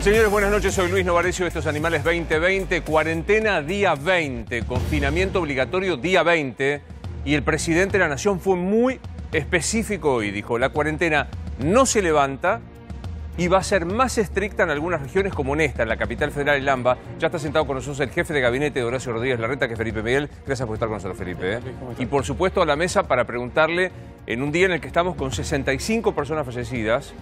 Señores, buenas noches. Soy Luis Novarecio de Estos Animales 2020. Cuarentena día 20. Confinamiento obligatorio día 20. Y el presidente de la Nación fue muy específico hoy. Dijo, la cuarentena no se levanta y va a ser más estricta en algunas regiones como en esta, en la capital federal, el AMBA. Ya está sentado con nosotros el jefe de gabinete de Horacio Rodríguez Larreta, que es Felipe Miguel. Gracias por estar con nosotros, Felipe. Y por supuesto a la mesa para preguntarle, en un día en el que estamos con 65 personas fallecidas,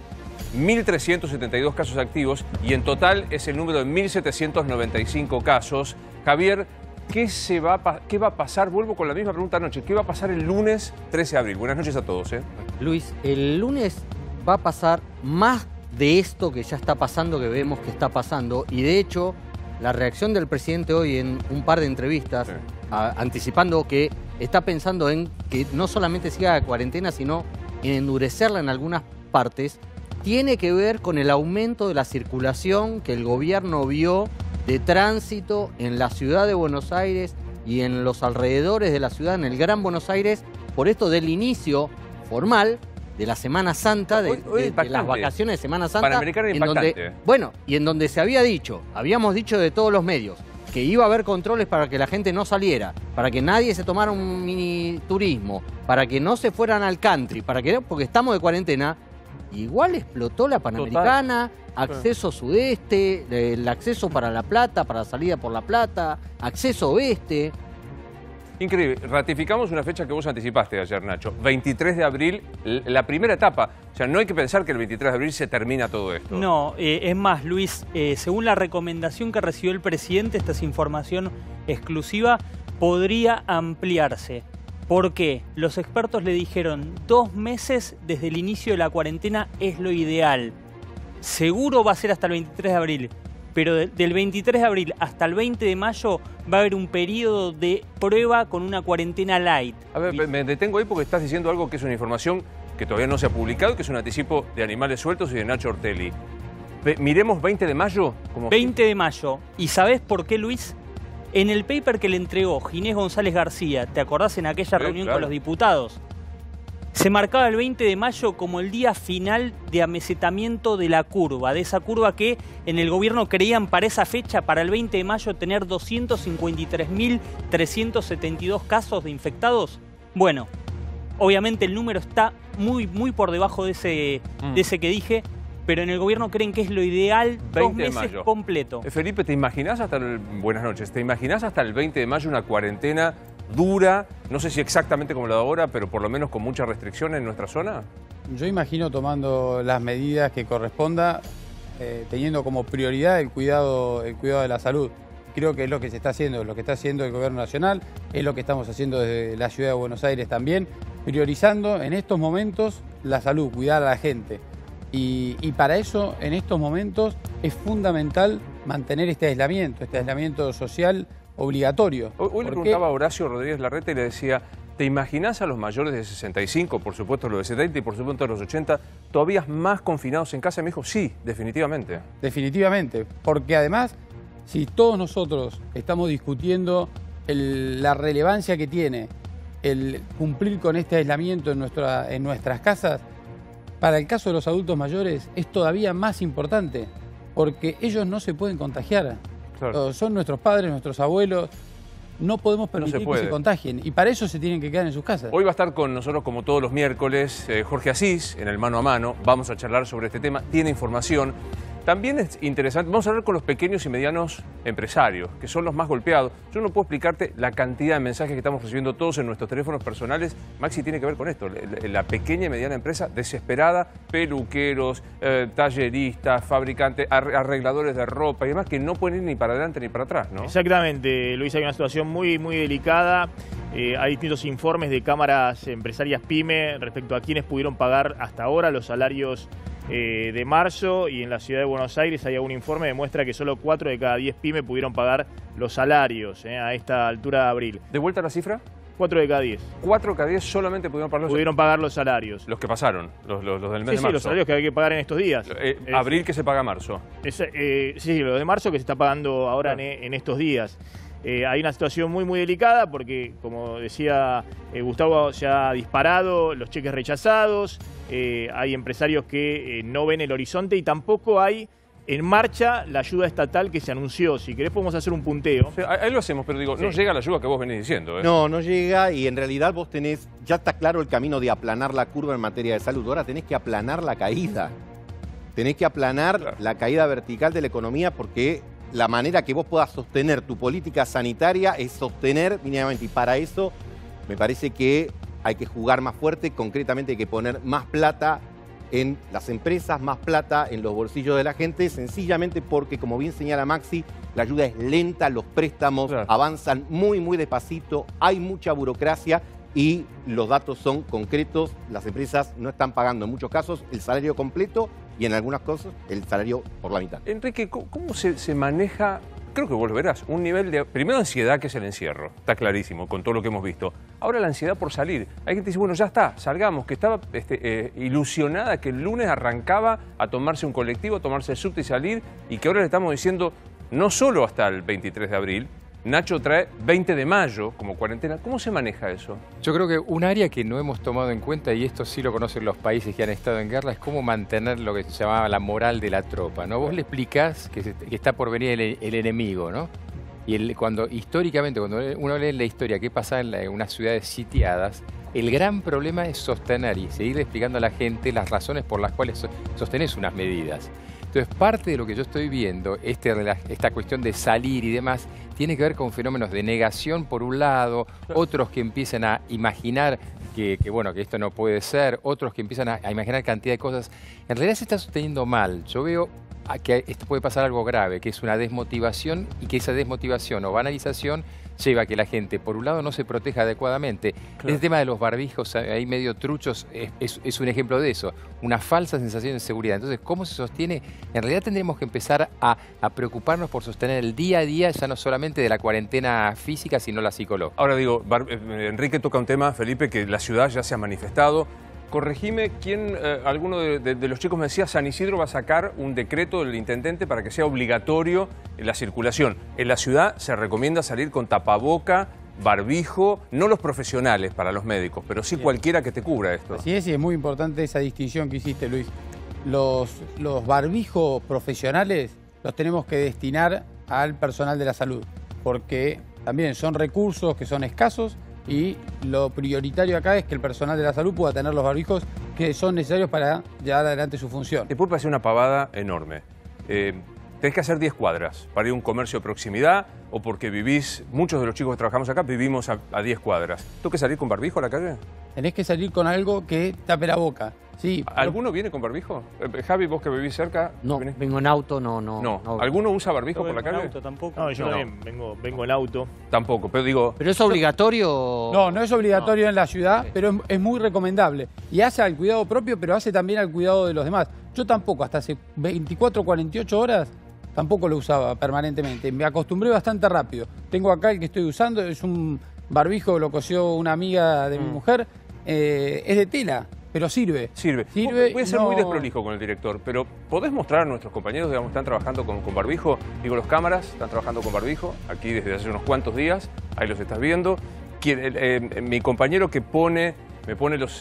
1.372 casos activos y en total es el número de 1.795 casos. Javier, ¿qué va a pasar? Vuelvo con la misma pregunta anoche. ¿Qué va a pasar el lunes 13 de abril? Buenas noches a todos. Luis, el lunes va a pasar más de esto que ya está pasando, que vemos que está pasando. Y de hecho, la reacción del presidente hoy en un par de entrevistas, sí, anticipando que está pensando en que no solamente siga la cuarentena, sino en endurecerla en algunas partes, tiene que ver con el aumento de la circulación que el gobierno vio de tránsito en la ciudad de Buenos Aires y en los alrededores de la ciudad, en el Gran Buenos Aires, por esto del inicio formal de la Semana Santa, de las vacaciones de Semana Santa. Panamericana impactante. En donde se habíamos dicho de todos los medios, que iba a haber controles para que la gente no saliera, para que nadie se tomara un mini turismo, para que no se fueran al country, porque estamos de cuarentena. Igual explotó la Panamericana, acceso sudeste, el acceso para La Plata, para la salida por La Plata, acceso oeste. Increíble. Ratificamos una fecha que vos anticipaste ayer, Nacho. 23 de abril, la primera etapa. O sea, no hay que pensar que el 23 de abril se termina todo esto. No, es más, Luis, según la recomendación que recibió el presidente, esta es información exclusiva, podría ampliarse. ¿Por qué? Los expertos le dijeron 2 meses desde el inicio de la cuarentena es lo ideal. Seguro va a ser hasta el 23 de abril, pero del 23 de abril hasta el 20 de mayo va a haber un periodo de prueba con una cuarentena light. A ver, me detengo ahí porque estás diciendo algo que es una información que todavía no se ha publicado, que es un anticipo de Animales Sueltos y de Nacho Ortelli. Miremos 20 de mayo. 20 de mayo. ¿Y sabés por qué, Luis? En el paper que le entregó Ginés González García, ¿te acordás en aquella reunión con los diputados? Se marcaba el 20 de mayo como el día final de amesetamiento de la curva, de esa curva que en el gobierno creían para esa fecha, para el 20 de mayo, tener 253.372 casos de infectados. Bueno, obviamente el número está muy por debajo de ese que dije, pero en el gobierno creen que es lo ideal 2 meses completo. Felipe, ¿te imaginás buenas noches, ¿te imaginás hasta el 20 de mayo una cuarentena dura? No sé si exactamente como la de ahora, pero por lo menos con mucha restricción en nuestra zona. Yo imagino tomando las medidas que corresponda, teniendo como prioridad el cuidado de la salud. Creo que es lo que se está haciendo, es lo que está haciendo el gobierno nacional, es lo que estamos haciendo desde la ciudad de Buenos Aires también, priorizando en estos momentos la salud, cuidar a la gente. Y para eso, en estos momentos, es fundamental mantener este aislamiento social obligatorio. Hoy le preguntaba a Horacio Rodríguez Larreta y le decía, ¿te imaginás a los mayores de 65, por supuesto los de 70 y por supuesto los de 80, todavía más confinados en casa? Y me dijo, sí, definitivamente. Definitivamente, porque además, si todos nosotros estamos discutiendo la relevancia que tiene el cumplir con este aislamiento en nuestras casas, para el caso de los adultos mayores es todavía más importante, porque ellos no se pueden contagiar. Claro. Son nuestros padres, nuestros abuelos. No podemos permitir que se contagien y para eso se tienen que quedar en sus casas. Hoy va a estar con nosotros, como todos los miércoles, Jorge Asís, en el Mano a Mano. Vamos a charlar sobre este tema. Tiene información. También es interesante, vamos a hablar con los pequeños y medianos empresarios, que son los más golpeados. Yo no puedo explicarte la cantidad de mensajes que estamos recibiendo todos en nuestros teléfonos personales. Maxi, tiene que ver con esto, la pequeña y mediana empresa desesperada, peluqueros, talleristas, fabricantes, arregladores de ropa y demás, que no pueden ir ni para adelante ni para atrás, ¿no? Exactamente, Luis, hay una situación muy delicada. Hay distintos informes de cámaras empresarias PYME respecto a quienes pudieron pagar hasta ahora los salarios de marzo, y en la ciudad de Buenos Aires hay algún informe que demuestra que solo 4 de cada 10 pymes pudieron pagar los salarios a esta altura de abril. ¿De vuelta la cifra? 4 de cada 10. 4 de cada 10 solamente pudieron pagar los salarios. Los que pasaron, los del mes de marzo. Sí, los salarios que hay que pagar en estos días. Abril que se paga marzo. Sí, lo de marzo que se está pagando ahora en estos días. Hay una situación muy delicada porque, como decía Gustavo, se ha disparado los cheques rechazados, hay empresarios que no ven el horizonte y tampoco hay en marcha la ayuda estatal que se anunció. Si querés podemos hacer un punteo. O sea, ahí lo hacemos, pero digo, no llega la ayuda que vos venís diciendo. No, no llega, y en realidad vos tenés, ya está claro el camino de aplanar la curva en materia de salud. Ahora tenés que aplanar la caída. Tenés que aplanar la caída vertical de la economía, porque la manera que vos puedas sostener tu política sanitaria es sostener mínimamente. Y para eso me parece que hay que jugar más fuerte. Concretamente hay que poner más plata en las empresas, más plata en los bolsillos de la gente, sencillamente porque, como bien señala Maxi, la ayuda es lenta, los préstamos avanzan muy, muy despacito, hay mucha burocracia y los datos son concretos. Las empresas no están pagando en muchos casos el salario completo y en algunas cosas el salario por la mitad. Enrique, ¿cómo se maneja? Creo que vos lo verás, un nivel de, primero, ansiedad, que es el encierro, está clarísimo con todo lo que hemos visto. Ahora la ansiedad por salir. Hay gente que dice, bueno, ya está, salgamos, que estaba ilusionada que el lunes arrancaba a tomarse un colectivo, a tomarse el subte y salir, y que ahora le estamos diciendo, no solo hasta el 23 de abril, Nacho trae 20 de mayo como cuarentena. ¿Cómo se maneja eso? Yo creo que un área que no hemos tomado en cuenta, y esto sí lo conocen los países que han estado en guerra, es cómo mantener lo que se llamaba la moral de la tropa, ¿no? Vos le explicás que está por venir el enemigo, ¿no? Y cuando históricamente, cuando uno lee la historia qué pasa en unas ciudades sitiadas, el gran problema es sostener y seguir explicando a la gente las razones por las cuales sostenés unas medidas. Entonces, parte de lo que yo estoy viendo, esta cuestión de salir y demás, tiene que ver con fenómenos de negación por un lado, otros que empiezan a imaginar que esto no puede ser, otros que empiezan a imaginar cantidad de cosas. En realidad se está sosteniendo mal. Yo veo que esto puede pasar algo grave, que es una desmotivación, y que esa desmotivación o banalización lleva a que la gente, por un lado, no se proteja adecuadamente. El tema de los barbijos ahí medio truchos es un ejemplo de eso, una falsa sensación de seguridad. Entonces, ¿cómo se sostiene? En realidad tendremos que empezar a preocuparnos por sostener el día a día, ya no solamente de la cuarentena física, sino la psicológica. Ahora digo, Enrique toca un tema, Felipe, que la ciudad ya se ha manifestado. Corregime, alguno de los chicos me decía, San Isidro va a sacar un decreto del intendente para que sea obligatorio la circulación. En la ciudad se recomienda salir con tapaboca, barbijo, no los profesionales para los médicos, pero sí cualquiera que te cubra esto. Así es, y es muy importante esa distinción que hiciste, Luis. Los barbijos profesionales los tenemos que destinar al personal de la salud, porque también son recursos que son escasos, y lo prioritario acá es que el personal de la salud pueda tener los barbijos que son necesarios para llevar adelante su función. Te puede parecer una pavada enorme. Tenés que hacer 10 cuadras para ir a un comercio de proximidad, o porque vivís, muchos de los chicos que trabajamos acá vivimos a 10 cuadras. ¿Tengo que salir con barbijo a la calle? Tenés que salir con algo que tape la boca. Sí, ¿Alguno viene con barbijo? Javi, vos que vivís cerca. No, ¿venís? vengo en auto, no. ¿Alguno usa barbijo por la en calle? auto tampoco. No, yo también vengo en auto. Tampoco, pero digo... ¿Pero es obligatorio? No es obligatorio en la ciudad, pero es muy recomendable. Y hace al cuidado propio, pero hace también al cuidado de los demás. Yo tampoco, hasta hace 24, 48 horas, tampoco lo usaba permanentemente. Me acostumbré bastante rápido. Tengo acá el que estoy usando, es un barbijo, lo cosió una amiga de mi mujer. Es de tela, pero sirve. Voy a ser muy desprolijo con el director, pero ¿podés mostrar a nuestros compañeros, digamos, están trabajando con barbijo? Digo, los cámaras están trabajando con barbijo, aquí desde hace unos cuantos días, ahí los estás viendo. Mi compañero que me pone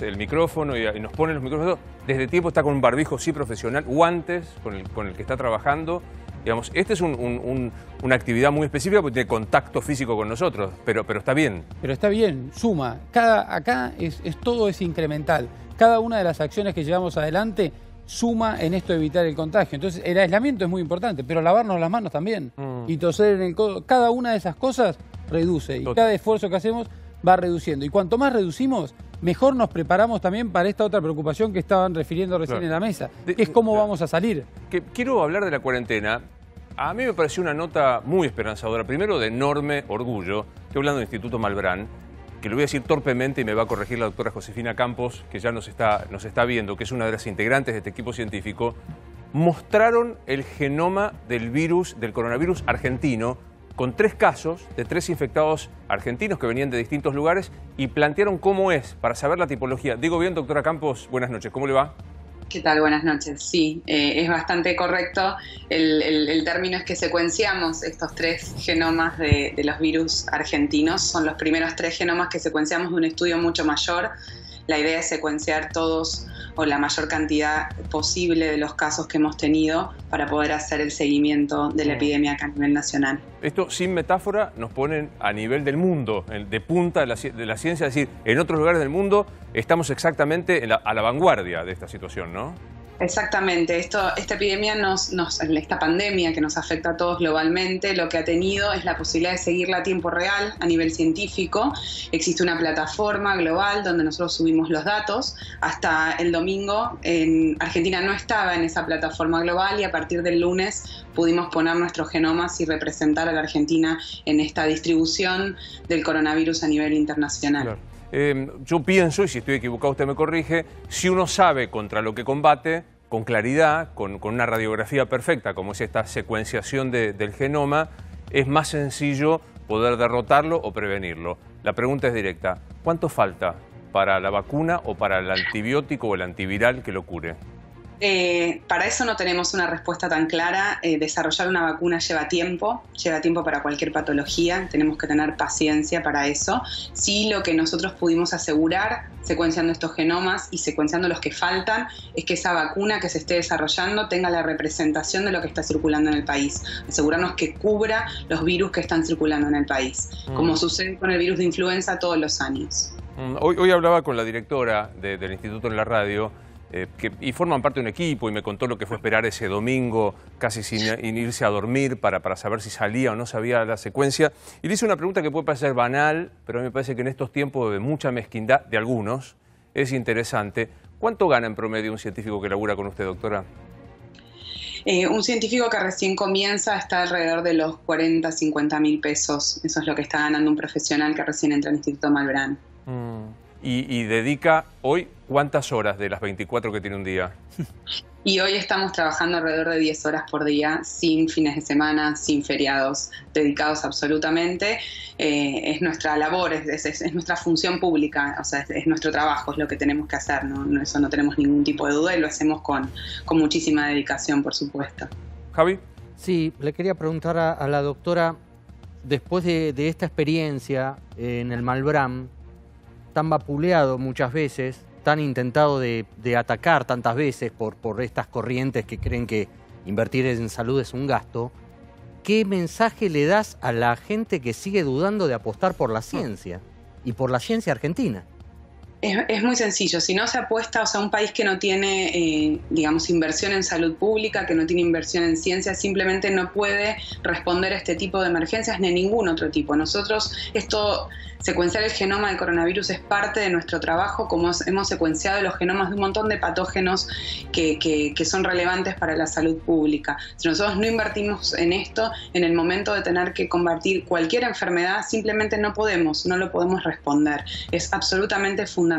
el micrófono y nos pone los micrófonos, desde tiempo está con un barbijo sí profesional, guantes con el que está trabajando. Digamos, esta es una actividad muy específica porque tiene contacto físico con nosotros, pero está bien. Pero está bien, suma. Acá todo es incremental. Cada una de las acciones que llevamos adelante suma en esto de evitar el contagio. Entonces, el aislamiento es muy importante, pero lavarnos las manos también. Y toser en el codo. Cada una de esas cosas reduce. Y cada esfuerzo que hacemos va reduciendo. Y cuanto más reducimos, mejor nos preparamos también para esta otra preocupación que estaban refiriendo recién en la mesa, que es cómo vamos a salir. Quiero hablar de la cuarentena. A mí me pareció una nota muy esperanzadora, primero de enorme orgullo. Estoy hablando del Instituto Malbrán, que lo voy a decir torpemente y me va a corregir la doctora Josefina Campos, que ya nos está viendo, que es una de las integrantes de este equipo científico. Mostraron el genoma del coronavirus argentino, con 3 casos de 3 infectados argentinos que venían de distintos lugares, y plantearon cómo es, para saber la tipología. Digo bien, doctora Campos, buenas noches, ¿cómo le va? ¿Qué tal? Buenas noches. Sí, es bastante correcto. El término es que secuenciamos estos 3 genomas de los virus argentinos. Son los primeros 3 genomas que secuenciamos de un estudio mucho mayor. La idea es secuenciar todos o la mayor cantidad posible de los casos que hemos tenido para poder hacer el seguimiento de la epidemia acá a nivel nacional. Esto, sin metáfora, nos ponen a nivel del mundo, de punta de la ciencia, es decir, en otros lugares del mundo estamos exactamente a la vanguardia de esta situación, ¿no? Exactamente, esta epidemia esta pandemia que nos afecta a todos globalmente, lo que ha tenido es la posibilidad de seguirla a tiempo real a nivel científico. Existe una plataforma global donde nosotros subimos los datos. Hasta el domingo en Argentina no estaba en esa plataforma global y a partir del lunes pudimos poner nuestros genomas y representar a la Argentina en esta distribución del coronavirus a nivel internacional. Claro. Yo pienso, y si estoy equivocado usted me corrige, si uno sabe contra lo que combate, con claridad, con una radiografía perfecta, como es esta secuenciación del genoma, es más sencillo poder derrotarlo o prevenirlo. La pregunta es directa, ¿cuánto falta para la vacuna o para el antibiótico o el antiviral que lo cure? Para eso no tenemos una respuesta tan clara. Desarrollar una vacuna lleva tiempo para cualquier patología, tenemos que tener paciencia para eso. Sí, lo que nosotros pudimos asegurar, secuenciando estos genomas y secuenciando los que faltan, es que esa vacuna que se esté desarrollando tenga la representación de lo que está circulando en el país. Asegurarnos que cubra los virus que están circulando en el país, como sucede con el virus de influenza todos los años. Hoy hablaba con la directora del instituto en la radio, y forman parte de un equipo, y me contó lo que fue esperar ese domingo casi sin irse a dormir para saber si salía o no sabía la secuencia. Y le hice una pregunta que puede parecer banal, pero a mí me parece que en estos tiempos de mucha mezquindad de algunos es interesante. ¿Cuánto gana en promedio un científico que labura con usted, doctora? Un científico que recién comienza está alrededor de los 40, 50 mil pesos. Eso es lo que está ganando un profesional que recién entra al Instituto Malbrán. Y dedica hoy, ¿cuántas horas de las 24 que tiene un día? Y hoy estamos trabajando alrededor de 10 horas por día, sin fines de semana, sin feriados, dedicados absolutamente. Es nuestra labor, es nuestra función pública, o sea, es nuestro trabajo, es lo que tenemos que hacer, ¿no? Eso no tenemos ningún tipo de duda y lo hacemos con muchísima dedicación, por supuesto. ¿Javi? Sí, le quería preguntar a la doctora, después de esta experiencia en el Malbrán, tan vapuleado muchas veces, tan intentado de atacar tantas veces por estas corrientes que creen que invertir en salud es un gasto, ¿qué mensaje le das a la gente que sigue dudando de apostar por la ciencia y por la ciencia argentina? Es muy sencillo, si no se apuesta, o sea, un país que no tiene, digamos, inversión en salud pública, que no tiene inversión en ciencia, simplemente no puede responder a este tipo de emergencias ni a ningún otro tipo. Nosotros, secuenciar el genoma del coronavirus es parte de nuestro trabajo, como hemos secuenciado los genomas de un montón de patógenos que son relevantes para la salud pública. Si nosotros no invertimos en esto, en el momento de tener que combatir cualquier enfermedad, simplemente no lo podemos responder. Es absolutamente fundamental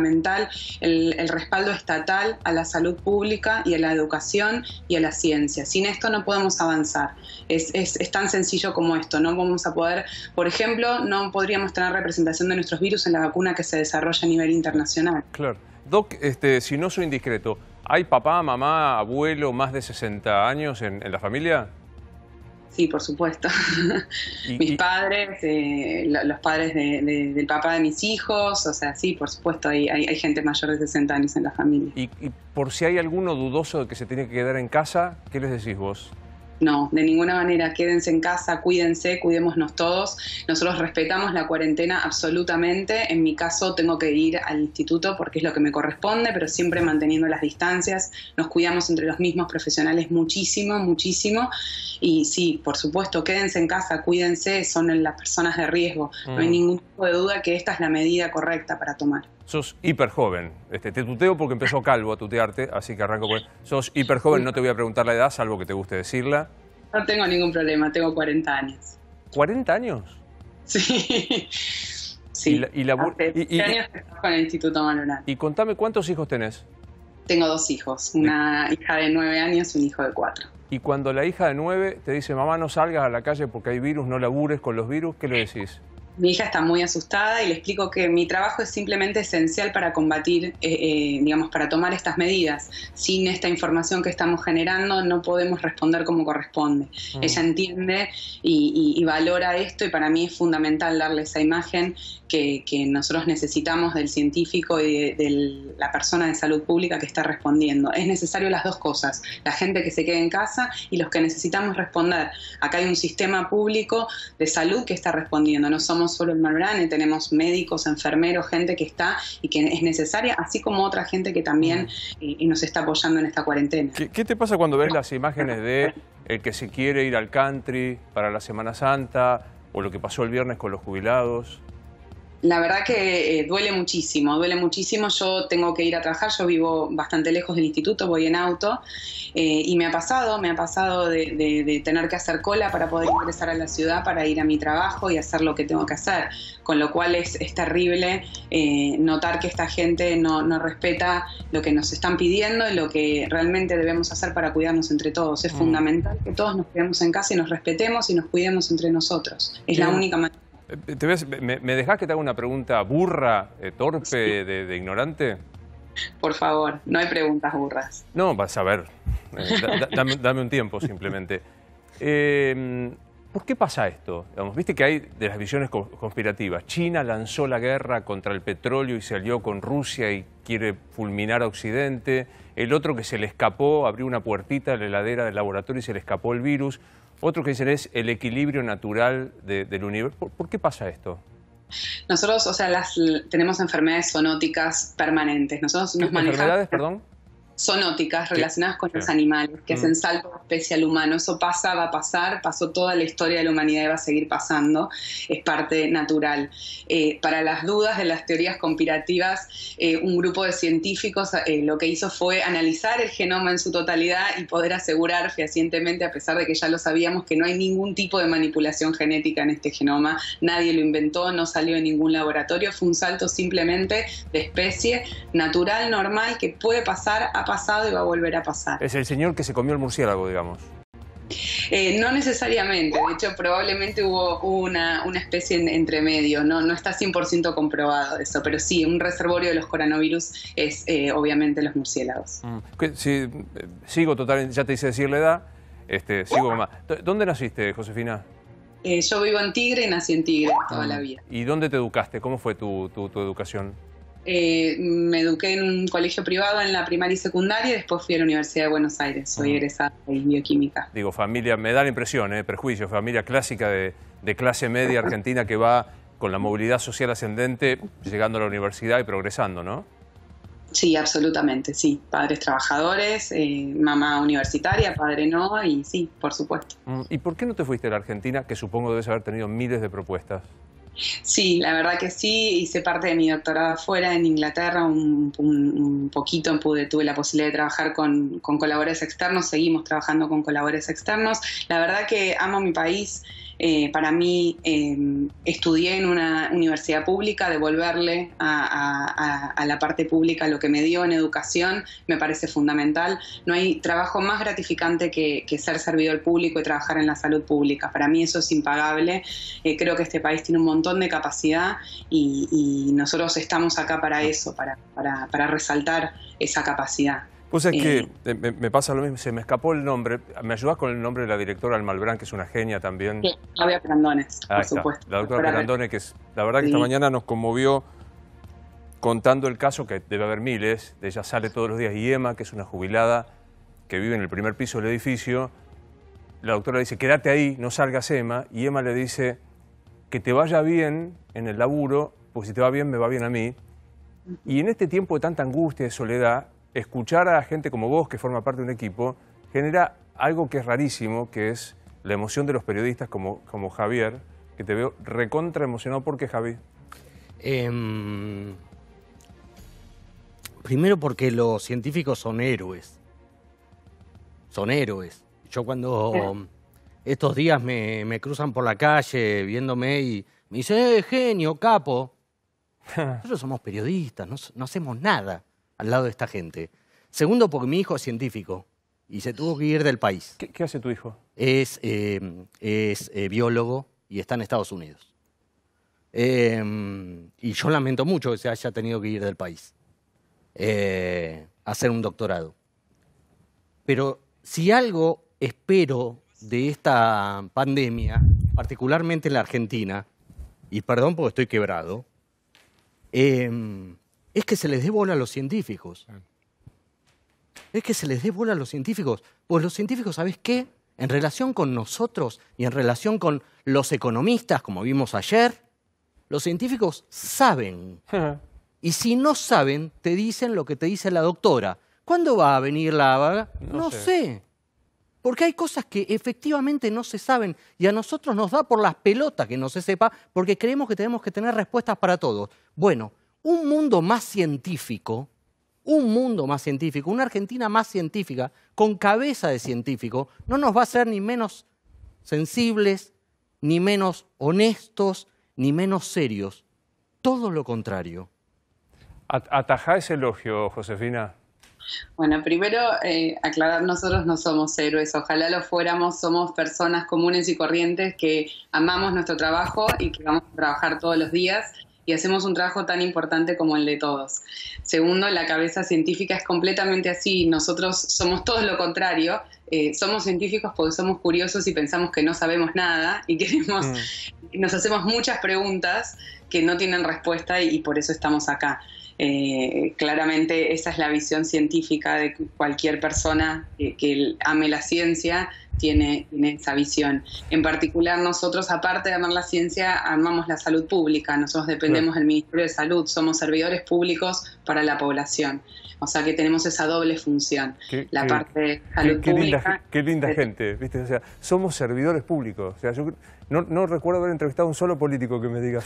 el respaldo estatal a la salud pública y a la educación y a la ciencia. Sin esto no podemos avanzar. Es tan sencillo como esto. No vamos a poder, por ejemplo, no podríamos tener representación de nuestros virus en la vacuna que se desarrolla a nivel internacional. Claro. Doc, si no soy indiscreto, ¿hay papá, mamá, abuelo más de 60 años en la familia? Sí, por supuesto. Mis padres, los padres del papá de mis hijos, o sea, sí, por supuesto, hay gente mayor de 60 años en la familia. Y por si hay alguno dudoso de que se tiene que quedar en casa, ¿qué les decís vos? No, de ninguna manera, quédense en casa, cuídense, cuidémonos todos. Nosotros respetamos la cuarentena absolutamente. En mi caso tengo que ir al instituto porque es lo que me corresponde, pero siempre manteniendo las distancias. Nos cuidamos entre los mismos profesionales muchísimo, muchísimo. Y sí, por supuesto, quédense en casa, cuídense, son las personas de riesgo. No hay ningún tipo de duda que esta es la medida correcta para tomar. Sos hiper joven. Te tuteo porque empezó Calvo a tutearte, así que arranco por... Sos hiper joven, no te voy a preguntar la edad, salvo que te guste decirla. No tengo ningún problema, tengo 40 años. ¿40 años? Sí. Sí, hace 7 años que estoy con el Instituto Malbrán. Y contame, ¿cuántos hijos tenés? Tengo 2 hijos, una hija de 9 años y un hijo de 4. Y cuando la hija de 9 te dice, mamá, no salgas a la calle porque hay virus, no labures con los virus, ¿qué le decís? Mi hija está muy asustada y le explico que mi trabajo es simplemente esencial para combatir, digamos, para tomar estas medidas. Sin esta información que estamos generando no podemos responder como corresponde. Ella entiende y valora esto, y para mí es fundamental darle esa imagen que nosotros necesitamos del científico y de la persona de salud pública que está respondiendo. Es necesario las dos cosas, la gente que se quede en casa y los que necesitamos responder. Acá hay un sistema público de salud que está respondiendo, no somos solo el Malbrán, tenemos médicos, enfermeros, gente que está y que es necesaria, así como otra gente que también nos está apoyando en esta cuarentena. ¿Qué te pasa cuando ves las imágenes de el que se quiere ir al country para la Semana Santa o lo que pasó el viernes con los jubilados? La verdad que duele muchísimo. Yo tengo que ir a trabajar, yo vivo bastante lejos del instituto, voy en auto, y me ha pasado de tener que hacer cola para poder ingresar a la ciudad para ir a mi trabajo y hacer lo que tengo que hacer, con lo cual es terrible notar que esta gente no respeta lo que nos están pidiendo y lo que realmente debemos hacer para cuidarnos entre todos. Es fundamental que todos nos quedemos en casa y nos respetemos y nos cuidemos entre nosotros. Es la única manera. ¿Me dejás que te haga una pregunta burra, torpe, de ignorante? Por favor, no hay preguntas burras. No, vas a ver. Dame un tiempo simplemente. ¿Por qué pasa esto? Digamos, viste que hay de las visiones conspirativas. China lanzó la guerra contra el petróleo y se alió con Rusia y quiere fulminar a Occidente. El otro que se le escapó, abrió una puertita en la heladera del laboratorio y se le escapó el virus. Otro que dicen es el equilibrio natural del universo. ¿Por qué pasa esto? Nosotros, tenemos enfermedades zoonóticas permanentes. Nosotros nos manejamos... ¿Enfermedades, perdón? Zoonóticas relacionadas con los animales, que hacen salto de especie al humano. Eso pasa, va a pasar, pasó toda la historia de la humanidad y va a seguir pasando. Es parte natural. Para las dudas de las teorías conspirativas, un grupo de científicos lo que hizo fue analizar el genoma en su totalidad y poder asegurar fehacientemente, a pesar de que ya lo sabíamos, que no hay ningún tipo de manipulación genética en este genoma. Nadie lo inventó, no salió de ningún laboratorio. Fue un salto simplemente de especie natural, normal, que puede pasar, ha pasado y va a volver a pasar. Es el señor que se comió el murciélago, digamos. No necesariamente, de hecho probablemente hubo una especie entre medio, no está 100% comprobado eso, pero sí, un reservorio de los coronavirus es obviamente los murciélagos. Sí, sigo total, ya te hice decir la edad, sigo más. ¿Dónde naciste, Josefina? Yo vivo en Tigre y nací en Tigre toda la vida. ¿Y dónde te educaste? ¿Cómo fue tu educación? Me eduqué en un colegio privado en la primaria y secundaria y después fui a la Universidad de Buenos Aires. Soy egresada de bioquímica. Digo, familia, me da la impresión, prejuicio, familia clásica de clase media argentina que va con la movilidad social ascendente, llegando a la universidad y progresando, ¿no? Sí, absolutamente, sí. Padres trabajadores, mamá universitaria, padre no, y sí, por supuesto. ¿Y por qué no te fuiste a la Argentina, que supongo debes haber tenido miles de propuestas? Sí, la verdad que sí, hice parte de mi doctorado afuera en Inglaterra, un poquito tuve la posibilidad de trabajar con colaboradores externos, seguimos trabajando con colaboradores externos. La verdad que amo mi país. Para mí, estudié en una universidad pública, devolverle a la parte pública lo que me dio en educación me parece fundamental. No hay trabajo más gratificante que ser servidor público y trabajar en la salud pública. Para mí eso es impagable. Creo que este país tiene un montón de capacidad y nosotros estamos acá para eso, para resaltar esa capacidad. Pues es que me pasa lo mismo, se me escapó el nombre. ¿Me ayudás con el nombre de la directora del Malbrán, que es una genia también? Sí, Claudia Perandones, por supuesto. La doctora Perandones, que es, la verdad que esta mañana nos conmovió contando el caso, que debe haber miles, de ella sale todos los días, y Emma, que es una jubilada que vive en el primer piso del edificio, la doctora le dice, quédate ahí, no salgas, Emma, y Emma le dice, que te vaya bien en el laburo, porque si te va bien, me va bien a mí. Y en este tiempo de tanta angustia y soledad, escuchar a gente como vos, que forma parte de un equipo, genera algo que es rarísimo, que es la emoción de los periodistas como Javier, que te veo recontra emocionado. ¿Por qué, Javi? Primero porque los científicos son héroes. Son héroes. Yo cuando estos días me cruzan por la calle viéndome y me dicen, genio, capo. Nosotros somos periodistas, no hacemos nada al lado de esta gente. Segundo, porque mi hijo es científico y se tuvo que ir del país. ¿Qué hace tu hijo? Es biólogo y está en Estados Unidos. Y yo lamento mucho que se haya tenido que ir del país a hacer un doctorado. Pero si algo espero de esta pandemia, particularmente en la Argentina, y perdón porque estoy quebrado, es que se les dé bola a los científicos. Es que se les dé bola a los científicos. Pues los científicos, ¿sabés qué? En relación con nosotros y en relación con los economistas, como vimos ayer, los científicos saben. Y si no saben, te dicen lo que te dice la doctora. ¿Cuándo va a venir la vaga? No sé. Porque hay cosas que efectivamente no se saben y a nosotros nos da por las pelotas que no se sepa porque creemos que tenemos que tener respuestas para todos. Bueno, un mundo más científico, una Argentina más científica, con cabeza de científico, no nos va a hacer ni menos sensibles, ni menos honestos, ni menos serios. Todo lo contrario. Atajá ese elogio, Josefina. Bueno, primero aclarar, nosotros no somos héroes, ojalá lo fuéramos, somos personas comunes y corrientes que amamos nuestro trabajo y que vamos a trabajar todos los días y hacemos un trabajo tan importante como el de todos. Segundo, la cabeza científica es completamente así, nosotros somos todo lo contrario, somos científicos porque somos curiosos y pensamos que no sabemos nada y queremos, nos hacemos muchas preguntas que no tienen respuesta y por eso estamos acá. Claramente esa es la visión científica de cualquier persona que ame la ciencia, tiene esa visión. En particular nosotros, aparte de amar la ciencia, amamos la salud pública. Nosotros dependemos del Ministerio de Salud, somos servidores públicos para la población. O sea que tenemos esa doble función. La parte de salud pública. Qué linda gente, ¿viste? O sea, somos servidores públicos. O sea, yo no recuerdo haber entrevistado a un solo político que me diga,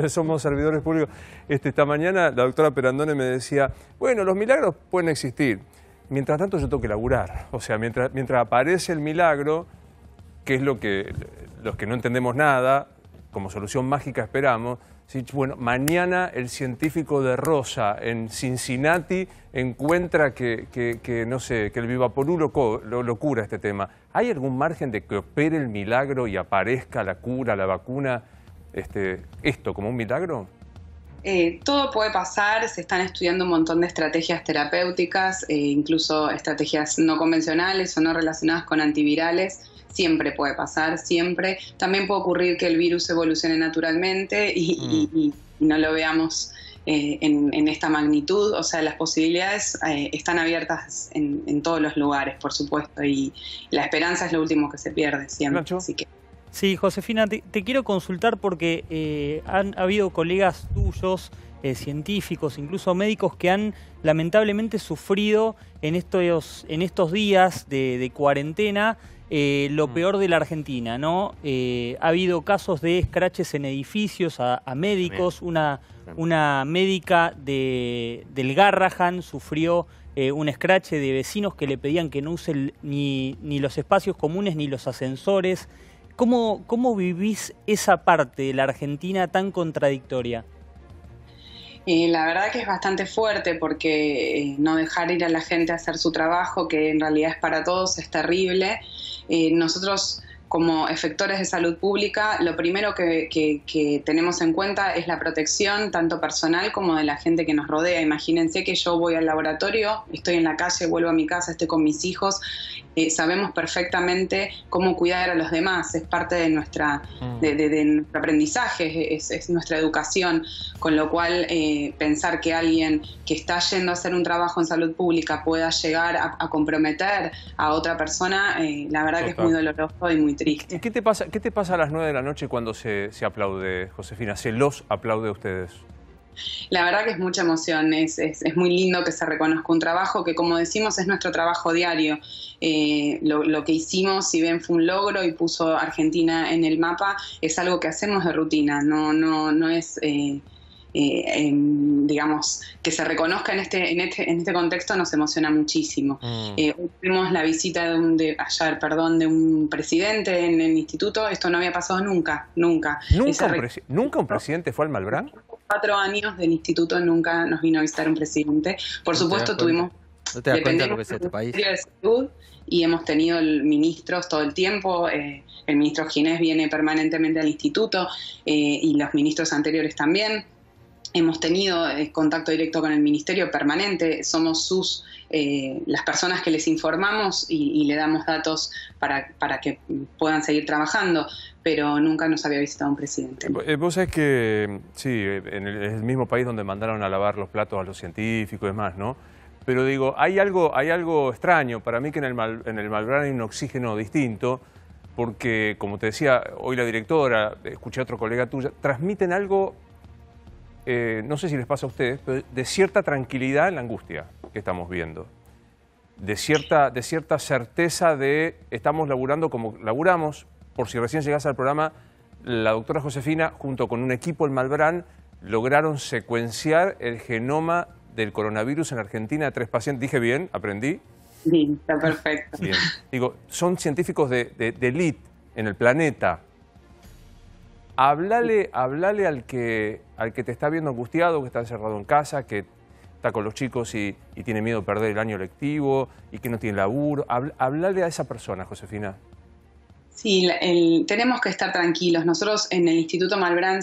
somos servidores públicos. Esta mañana la doctora Perandone me decía, bueno, los milagros pueden existir. Mientras tanto yo tengo que laburar. O sea, mientras aparece el milagro, que es lo que los que no entendemos nada, como solución mágica esperamos. Sí, bueno, mañana el científico de Rosa en Cincinnati encuentra que no sé, que el Vivaporú lo cura este tema. ¿Hay algún margen de que opere el milagro y aparezca la cura, la vacuna, esto como un milagro? Todo puede pasar, se están estudiando un montón de estrategias terapéuticas, incluso estrategias no convencionales o no relacionadas con antivirales. Siempre puede pasar, siempre. También puede ocurrir que el virus evolucione naturalmente y no lo veamos en esta magnitud. O sea, las posibilidades están abiertas en todos los lugares, por supuesto, y la esperanza es lo último que se pierde siempre. Así que... Sí, Josefina, te quiero consultar porque han habido colegas tuyos, científicos, incluso médicos, que han lamentablemente sufrido en estos días de cuarentena lo peor de la Argentina, ¿no? Ha habido casos de escraches en edificios a médicos. Una médica del Garrahan sufrió un escrache de vecinos que le pedían que no use ni los espacios comunes ni los ascensores. ¿Cómo vivís esa parte de la Argentina tan contradictoria? La verdad que es bastante fuerte porque no dejar ir a la gente a hacer su trabajo, que en realidad es para todos, es terrible. Nosotros, como efectores de salud pública, lo primero que tenemos en cuenta es la protección tanto personal como de la gente que nos rodea. Imagínense que yo voy al laboratorio, estoy en la calle, vuelvo a mi casa, estoy con mis hijos. Sabemos perfectamente cómo cuidar a los demás, es parte de nuestro aprendizaje, es nuestra educación, con lo cual pensar que alguien que está yendo a hacer un trabajo en salud pública pueda llegar a comprometer a otra persona, la verdad que es muy doloroso y muy triste. ¿Y qué te pasa a las 9 de la noche cuando se aplaude, Josefina? ¿Se los aplaude a ustedes? La verdad que es mucha emoción, es muy lindo que se reconozca un trabajo que, como decimos, es nuestro trabajo diario. Lo que hicimos, si bien fue un logro y puso Argentina en el mapa, es algo que hacemos de rutina, no es... digamos, que se reconozca en este contexto nos emociona muchísimo. Hoy tuvimos la visita de un presidente en el instituto. Esto no había pasado nunca. ¿Nunca un presidente fue al Malbrán? 4 años del instituto nunca nos vino a visitar un presidente. Por supuesto tuvimos ¿No te das cuenta de lo que es este país? De Salud, y hemos tenido ministros todo el tiempo. El ministro Ginés viene permanentemente al instituto y los ministros anteriores también. Hemos tenido contacto directo con el ministerio permanente, somos las personas que les informamos y le damos datos para que puedan seguir trabajando, pero nunca nos había visitado un presidente. Vos sabés que, sí, en el mismo país donde mandaron a lavar los platos a los científicos y demás, ¿no? Pero digo, hay algo extraño para mí que en el Malbrán hay un oxígeno distinto, porque, como te decía hoy la directora, escuché a otro colega tuyo, transmiten algo... no sé si les pasa a ustedes, pero de cierta tranquilidad en la angustia que estamos viendo. De cierta certeza de estamos laburando como laburamos. Por si recién llegás al programa, la doctora Josefina, junto con un equipo en Malbrán, lograron secuenciar el genoma del coronavirus en Argentina de 3 pacientes. ¿Dije bien? ¿Aprendí? Sí, está perfecto. Bien. Digo, son científicos de élite en el planeta. Hablale al que te está viendo angustiado, que está encerrado en casa, que está con los chicos y tiene miedo de perder el año lectivo y que no tiene laburo. Hablale a esa persona, Josefina. Sí, tenemos que estar tranquilos. Nosotros en el Instituto Malbrán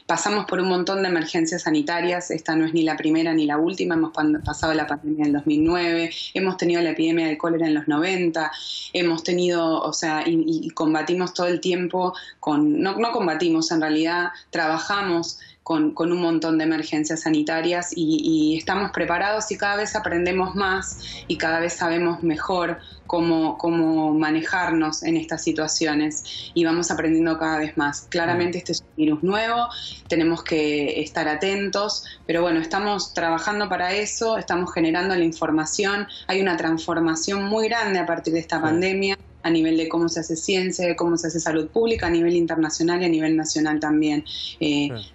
pasamos por un montón de emergencias sanitarias. Esta no es ni la primera ni la última. Hemos pasado la pandemia en 2009, hemos tenido la epidemia del cólera en los 90, hemos tenido, o sea, y combatimos todo el tiempo no combatimos, en realidad trabajamos con un montón de emergencias sanitarias y estamos preparados y cada vez aprendemos más y cada vez sabemos mejor cómo manejarnos en estas situaciones y vamos aprendiendo cada vez más. Claramente este es un virus nuevo, tenemos que estar atentos, pero bueno, estamos trabajando para eso, estamos generando la información, hay una transformación muy grande a partir de esta pandemia, a nivel de cómo se hace ciencia, de cómo se hace salud pública, a nivel internacional y a nivel nacional también.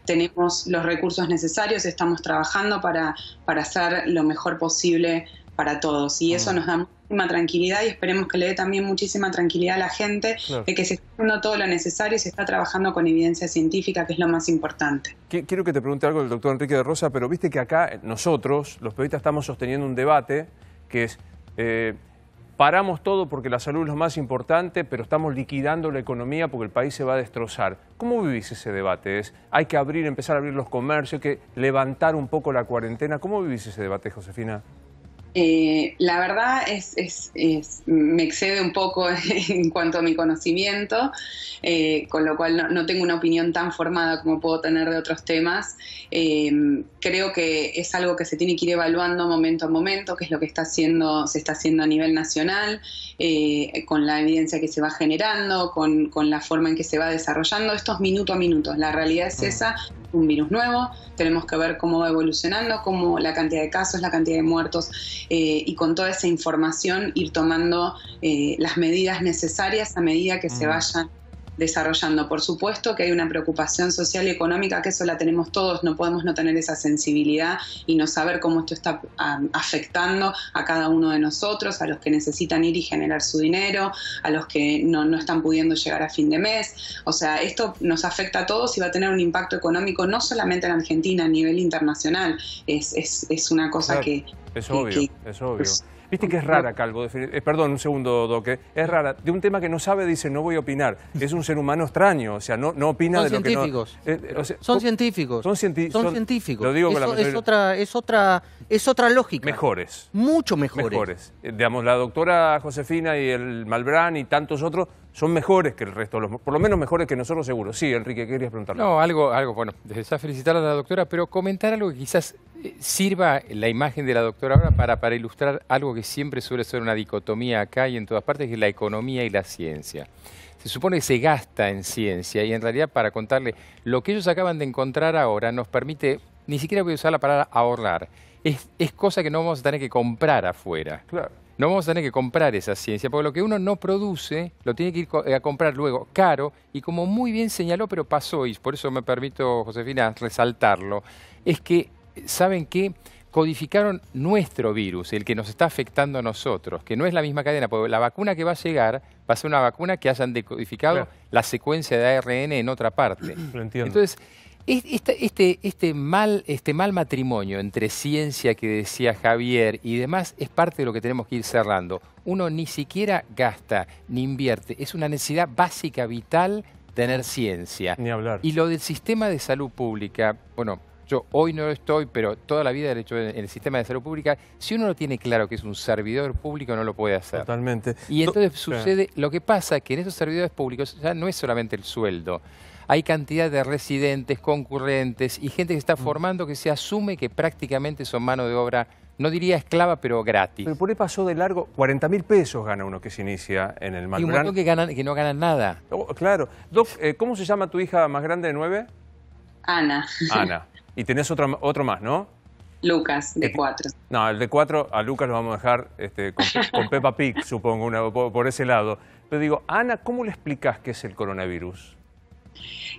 Tenemos los recursos necesarios, estamos trabajando para hacer lo mejor posible para todos y eso nos da muchísima tranquilidad y esperemos que le dé también muchísima tranquilidad a la gente de que se está haciendo todo lo necesario y se está trabajando con evidencia científica, que es lo más importante. Quiero que te pregunte algo el doctor Enrique de Rosa, pero viste que acá nosotros, los periodistas, estamos sosteniendo un debate que es... paramos todo porque la salud es lo más importante, pero estamos liquidando la economía porque el país se va a destrozar. ¿Cómo vivís ese debate? ¿Hay que empezar a abrir los comercios, hay que levantar un poco la cuarentena? ¿Cómo vivís ese debate, Josefina? La verdad me excede un poco en cuanto a mi conocimiento, con lo cual no tengo una opinión tan formada como puedo tener de otros temas. Creo que es algo que se tiene que ir evaluando momento a momento, que es lo que se está haciendo a nivel nacional, con la evidencia que se va generando, con la forma en que se va desarrollando. Esto es minuto a minuto. La realidad es esa. Un virus nuevo, tenemos que ver cómo va evolucionando, cómo la cantidad de casos, la cantidad de muertos y con toda esa información ir tomando las medidas necesarias a medida que se vayan desarrollando. Por supuesto que hay una preocupación social y económica, que eso la tenemos todos, no podemos no tener esa sensibilidad y no saber cómo esto está afectando a cada uno de nosotros, a los que necesitan ir y generar su dinero, a los que no están pudiendo llegar a fin de mes. O sea, esto nos afecta a todos y va a tener un impacto económico no solamente en Argentina, a nivel internacional. Es una cosa claro, que... Es obvio, es obvio. Viste que es rara, Calvo, perdón, un segundo, Doque, es rara, de un tema que no sabe dice no voy a opinar, es un ser humano extraño, o sea, no opina de lo que no... Son científicos. Son científicos. Lo digo con es otra lógica. Mejores. Mucho mejores. Digamos, la doctora Josefina y el Malbrán y tantos otros son mejores que el resto, por lo menos mejores que nosotros seguro. Sí, Enrique, ¿qué querías preguntarle? No, algo, bueno, desde ya felicitar a la doctora, pero comentar algo que quizás sirva la imagen de la doctora ahora para ilustrar algo que siempre suele ser una dicotomía acá y en todas partes, que es la economía y la ciencia. Se supone que se gasta en ciencia y en realidad, para contarle, lo que ellos acaban de encontrar ahora nos permite, ni siquiera voy a usar la palabra ahorrar, es cosa que no vamos a tener que comprar afuera. Claro. No vamos a tener que comprar esa ciencia, porque lo que uno no produce lo tiene que ir a comprar luego caro, y como muy bien señaló, pero pasó, y por eso me permito, Josefina, resaltarlo, es que, ¿saben qué? Codificaron nuestro virus, el que nos está afectando a nosotros, que no es la misma cadena, porque la vacuna que va a llegar va a ser una vacuna que hayan decodificado la secuencia de ARN en otra parte. Lo entiendo. Entonces, Este mal matrimonio entre ciencia que decía Javier y demás es parte de lo que tenemos que ir cerrando. Uno ni siquiera gasta ni invierte. Es una necesidad básica, vital, tener ciencia. Ni hablar. Y lo del sistema de salud pública, bueno, yo hoy no lo estoy, pero toda la vida he hecho en el sistema de salud pública. Si uno no tiene claro que es un servidor público, no lo puede hacer. Totalmente. Y entonces sucede, lo que pasa es que en esos servidores públicos ya no es solamente el sueldo. Hay cantidad de residentes, concurrentes y gente que está formando que se asume que prácticamente son mano de obra, no diría esclava, pero gratis. Pero por ahí pasó de largo, 40.000 pesos gana uno que se inicia en el Y un montón que no ganan nada. Oh, claro. Doc, ¿cómo se llama tu hija más grande de 9? Ana. Ana. Y tenés otro más, ¿no? Lucas, de 4. No, el de 4 a Lucas lo vamos a dejar con Peppa Pig, supongo, por ese lado. Pero digo, Ana, ¿cómo le explicás qué es el coronavirus?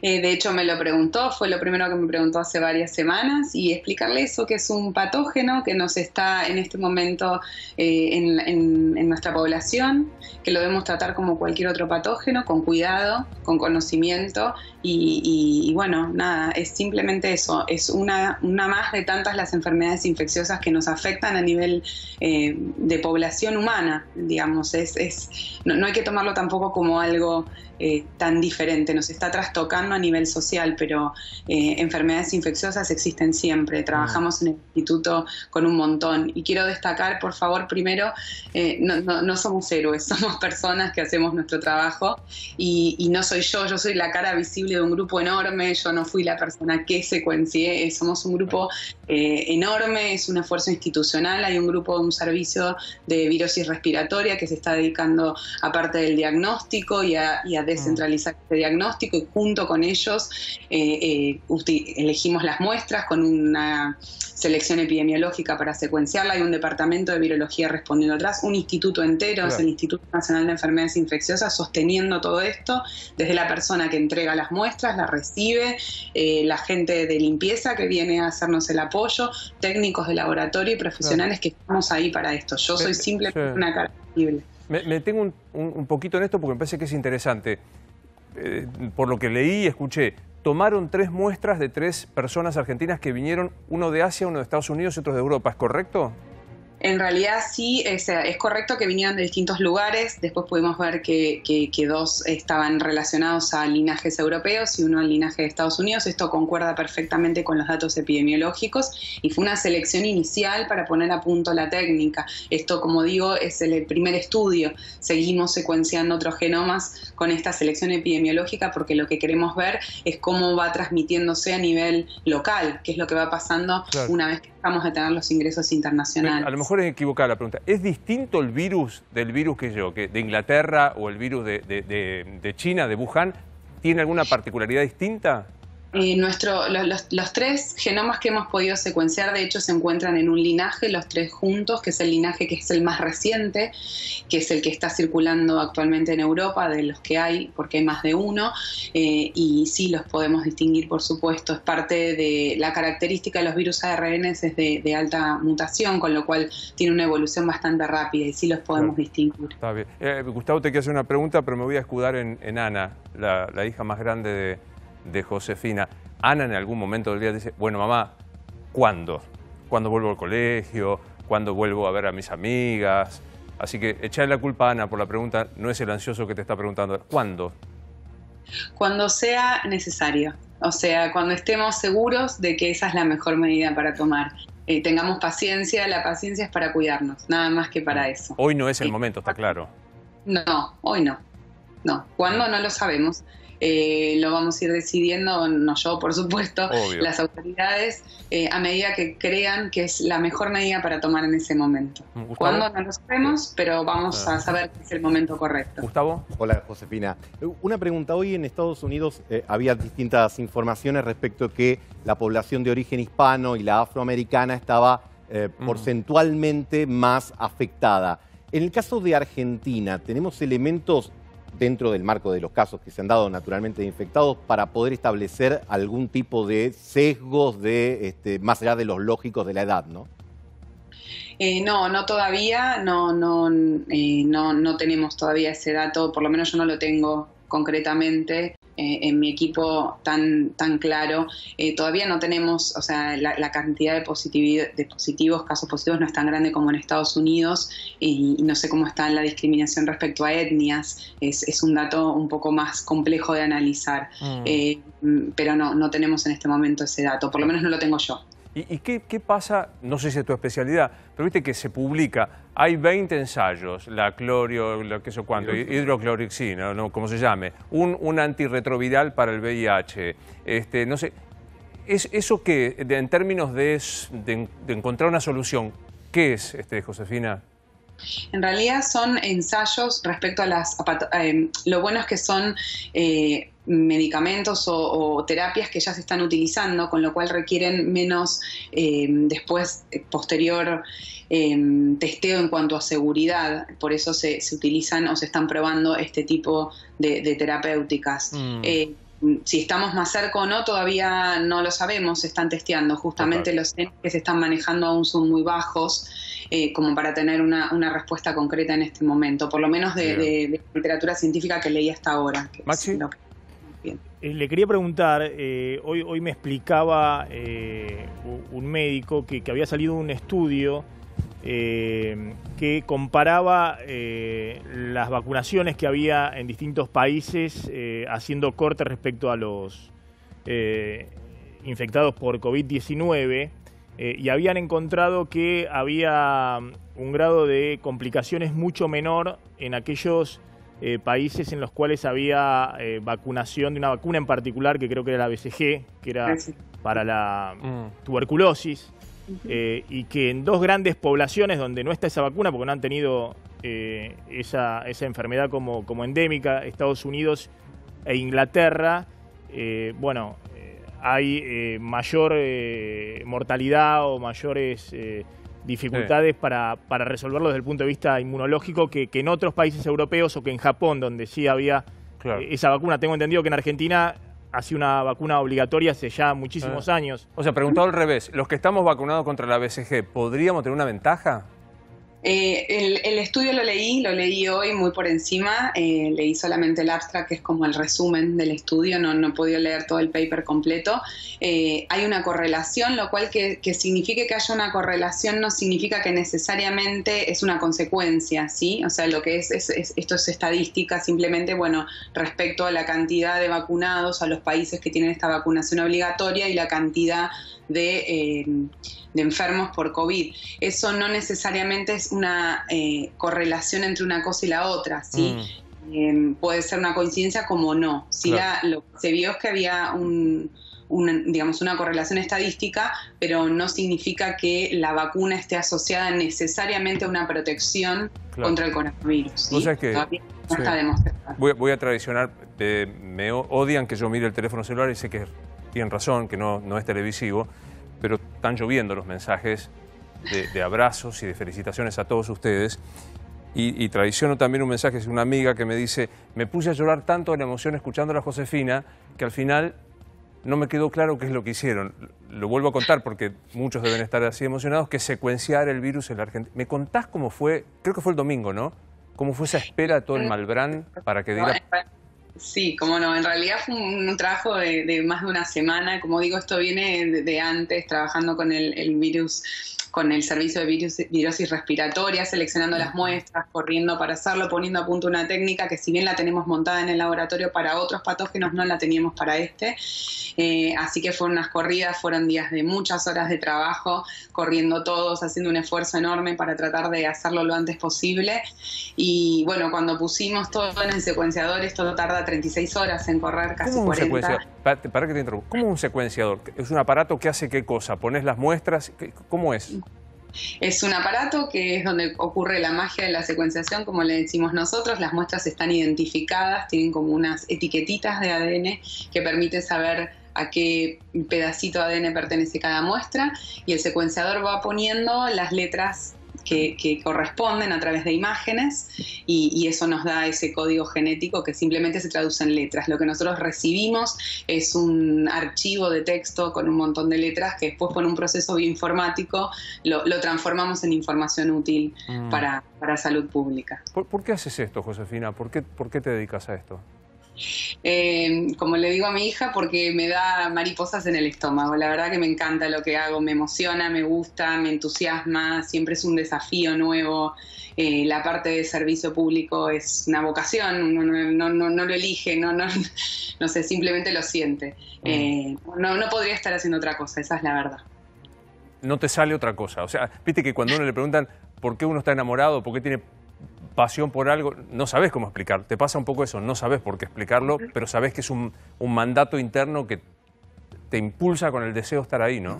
De hecho, me lo preguntó, fue lo primero que me preguntó hace varias semanas, y explicarle eso, que es un patógeno que nos está en este momento en nuestra población, que lo debemos tratar como cualquier otro patógeno, con cuidado, con conocimiento, y bueno, nada, es simplemente eso, es una más de tantas las enfermedades infecciosas que nos afectan a nivel de población humana, digamos, no hay que tomarlo tampoco como algo tan diferente, nos está trastocando a nivel social, pero enfermedades infecciosas existen siempre, trabajamos en el instituto con un montón, y quiero destacar, por favor, primero, no somos héroes, somos personas que hacemos nuestro trabajo, y no soy yo soy la cara visible de un grupo enorme, yo no fui la persona que secuencié, somos un grupo enorme, es un esfuerzo institucional, hay un servicio de virosis respiratoria que se está dedicando a parte del diagnóstico y a descentralizar este diagnóstico, y junto con ellos elegimos las muestras con una selección epidemiológica para secuenciarla, hay un departamento de virología respondiendo atrás, un instituto entero, claro. Es el Instituto Nacional de Enfermedades Infecciosas, sosteniendo todo esto, desde la persona que entrega las muestras, la recibe, la gente de limpieza que viene a hacernos el apoyo, técnicos de laboratorio y profesionales, claro, que estamos ahí para esto. Yo soy simplemente una cara visible. Me tengo un poquito en esto porque me parece que es interesante. Por lo que leí y escuché, tomaron 3 muestras de 3 personas argentinas que vinieron, uno de Asia, uno de Estados Unidos y otro de Europa, ¿es correcto? En realidad sí, es correcto que vinieron de distintos lugares. Después pudimos ver que 2 estaban relacionados a linajes europeos y uno al linaje de Estados Unidos. Esto concuerda perfectamente con los datos epidemiológicos y fue una selección inicial para poner a punto la técnica. Esto, como digo, es el primer estudio. Seguimos secuenciando otros genomas con esta selección epidemiológica porque lo que queremos ver es cómo va transmitiéndose a nivel local, qué es lo que va pasando, claro, una vez que dejamos de tener los ingresos internacionales. A lo mejor es equivocada la pregunta. ¿Es distinto el virus del virus que de Inglaterra o el virus de China, de Wuhan? ¿Tiene alguna particularidad distinta? Los 3 genomas que hemos podido secuenciar, de hecho, se encuentran en un linaje, los 3 juntos, que es el linaje que es el más reciente, que es el que está circulando actualmente en Europa, de los que hay, porque hay más de uno, y sí los podemos distinguir, por supuesto. Es parte de la característica de los virus ARN, es de alta mutación, con lo cual tiene una evolución bastante rápida y sí los podemos distinguir. Está bien. Gustavo, te quiero hacer una pregunta, pero me voy a escudar en Ana, la hija más grande de Josefina. Ana en algún momento del día dice, bueno, mamá, ¿cuándo? ¿Cuándo vuelvo al colegio? ¿Cuándo vuelvo a ver a mis amigas? Así que echarle la culpa a Ana por la pregunta, no es el ansioso que te está preguntando. ¿Cuándo? Cuando sea necesario. O sea, cuando estemos seguros de que esa es la mejor medida para tomar. Tengamos paciencia, la paciencia es para cuidarnos, nada más que para eso. Hoy no es el momento, está claro. No, hoy no. No, ¿cuándo? No lo sabemos. Lo vamos a ir decidiendo, no yo por supuesto, obvio, las autoridades, a medida que crean que es la mejor medida para tomar en ese momento. ¿Cuándo? No lo sabemos, pero vamos a saber que es el momento correcto. Gustavo. Hola, Josefina. Una pregunta. Hoy en Estados Unidos había distintas informaciones respecto a que la población de origen hispano y la afroamericana estaba porcentualmente más afectada. En el caso de Argentina, ¿tenemos elementos dentro del marco de los casos que se han dado naturalmente de infectados para poder establecer algún tipo de sesgos más allá de los lógicos de la edad, ¿no? No todavía, no tenemos todavía ese dato, por lo menos yo no lo tengo concretamente. en mi equipo tan claro. Todavía no tenemos, o sea, la cantidad de positivos, casos positivos no es tan grande como en Estados Unidos, y no sé cómo está la discriminación respecto a etnias. Es un dato un poco más complejo de analizar, pero no tenemos en este momento ese dato, por lo menos no lo tengo yo. ¿Y qué pasa? No sé si es tu especialidad, pero viste que se publica, hay 20 ensayos, la hidroclorixina, ¿no? Como se llame, un antirretroviral para el VIH, no sé, ¿eso qué, en términos de encontrar una solución, qué es, Josefina? En realidad son ensayos respecto a lo bueno es que son medicamentos o terapias que ya se están utilizando, con lo cual requieren menos posterior testeo en cuanto a seguridad. Por eso se utilizan o se están probando este tipo de terapéuticas. Si estamos más cerca o no, todavía no lo sabemos, se están testeando. Justamente los N que se están manejando aún son muy bajos, como para tener una respuesta concreta en este momento, por lo menos de literatura científica que leí hasta ahora. Maxi. Le quería preguntar, hoy me explicaba un médico que había salido un estudio que comparaba las vacunaciones que había en distintos países, haciendo corte respecto a los infectados por COVID-19, y habían encontrado que había un grado de complicaciones mucho menor en aquellos países en los cuales había vacunación de una vacuna en particular, que creo que era la BCG, que era para la tuberculosis, y que en dos grandes poblaciones donde no está esa vacuna, porque no han tenido esa enfermedad como endémica, Estados Unidos e Inglaterra, hay mayor mortalidad o mayores dificultades para resolverlo desde el punto de vista inmunológico que en otros países europeos, o que en Japón, donde sí había esa vacuna. Tengo entendido que en Argentina ha sido una vacuna obligatoria hace ya muchísimos años. O sea, preguntado al revés, los que estamos vacunados contra la BCG, ¿podríamos tener una ventaja? El estudio lo leí hoy muy por encima, leí solamente el abstract, que es como el resumen del estudio, no he podido leer todo el paper completo. Hay una correlación, lo cual que signifique que haya una correlación no significa que necesariamente es una consecuencia, ¿sí? O sea, lo que esto es estadística, simplemente, respecto a la cantidad de vacunados, a los países que tienen esta vacunación obligatoria y la cantidad de enfermos por COVID. Eso no necesariamente es una correlación entre una cosa y la otra, ¿sí? Puede ser una coincidencia como no. Sí, lo que se vio es que había una correlación estadística, pero no significa que la vacuna esté asociada necesariamente a una protección contra el coronavirus, ¿sí? O sea que, todavía no está demostrado. Voy a traicionar, me odian que yo mire el teléfono celular y sé que tienen razón, que no es televisivo, pero están lloviendo los mensajes de abrazos y de felicitaciones a todos ustedes. Y traiciono también un mensaje de una amiga que me dice: me puse a llorar tanto de la emoción escuchando a la Josefina que al final no me quedó claro qué es lo que hicieron. Lo vuelvo a contar porque muchos deben estar así emocionados, que secuenciar el virus en la Argentina. ¿Me contás cómo fue? Creo que fue el domingo, ¿no? ¿Cómo fue esa espera de todo el Malbrán para que diera...? Sí, cómo no. En realidad fue un trabajo de más de una semana. Como digo, esto viene de antes, trabajando con el virus, con el servicio de virosis respiratoria, seleccionando las muestras, corriendo para hacerlo, poniendo a punto una técnica que, si bien la tenemos montada en el laboratorio para otros patógenos, no la teníamos para este. Así que fueron unas corridas, fueron días de muchas horas de trabajo, corriendo todos, haciendo un esfuerzo enorme para tratar de hacerlo lo antes posible. Y bueno, cuando pusimos todo en el secuenciador, esto tarda 36 horas en correr, casi 40. Para que te interrumpa. ¿Cómo un secuenciador? ¿Es un aparato que hace qué cosa? ¿Pones las muestras? ¿Cómo es? Es un aparato que es donde ocurre la magia de la secuenciación, como le decimos nosotros. Las muestras están identificadas, tienen como unas etiquetitas de ADN que permiten saber a qué pedacito de ADN pertenece cada muestra, y el secuenciador va poniendo las letras que corresponden a través de imágenes, y eso nos da ese código genético que simplemente se traduce en letras. Lo que nosotros recibimos es un archivo de texto con un montón de letras que después, con un proceso bioinformático, lo transformamos en información útil para salud pública. ¿Por qué haces esto, Josefina? ¿Por qué te dedicas a esto? Como le digo a mi hija, porque me da mariposas en el estómago. La verdad que me encanta lo que hago, me emociona, me gusta, me entusiasma, siempre es un desafío nuevo. La parte de servicio público es una vocación, uno no lo elige, no sé, simplemente lo siente. No podría estar haciendo otra cosa, esa es la verdad. No te sale otra cosa. O sea, viste que cuando a uno le preguntan por qué uno está enamorado, por qué tiene pasión por algo, no sabes cómo explicar. Te pasa un poco eso, no sabes por qué explicarlo, pero sabes que es un mandato interno que te impulsa con el deseo de estar ahí, ¿no?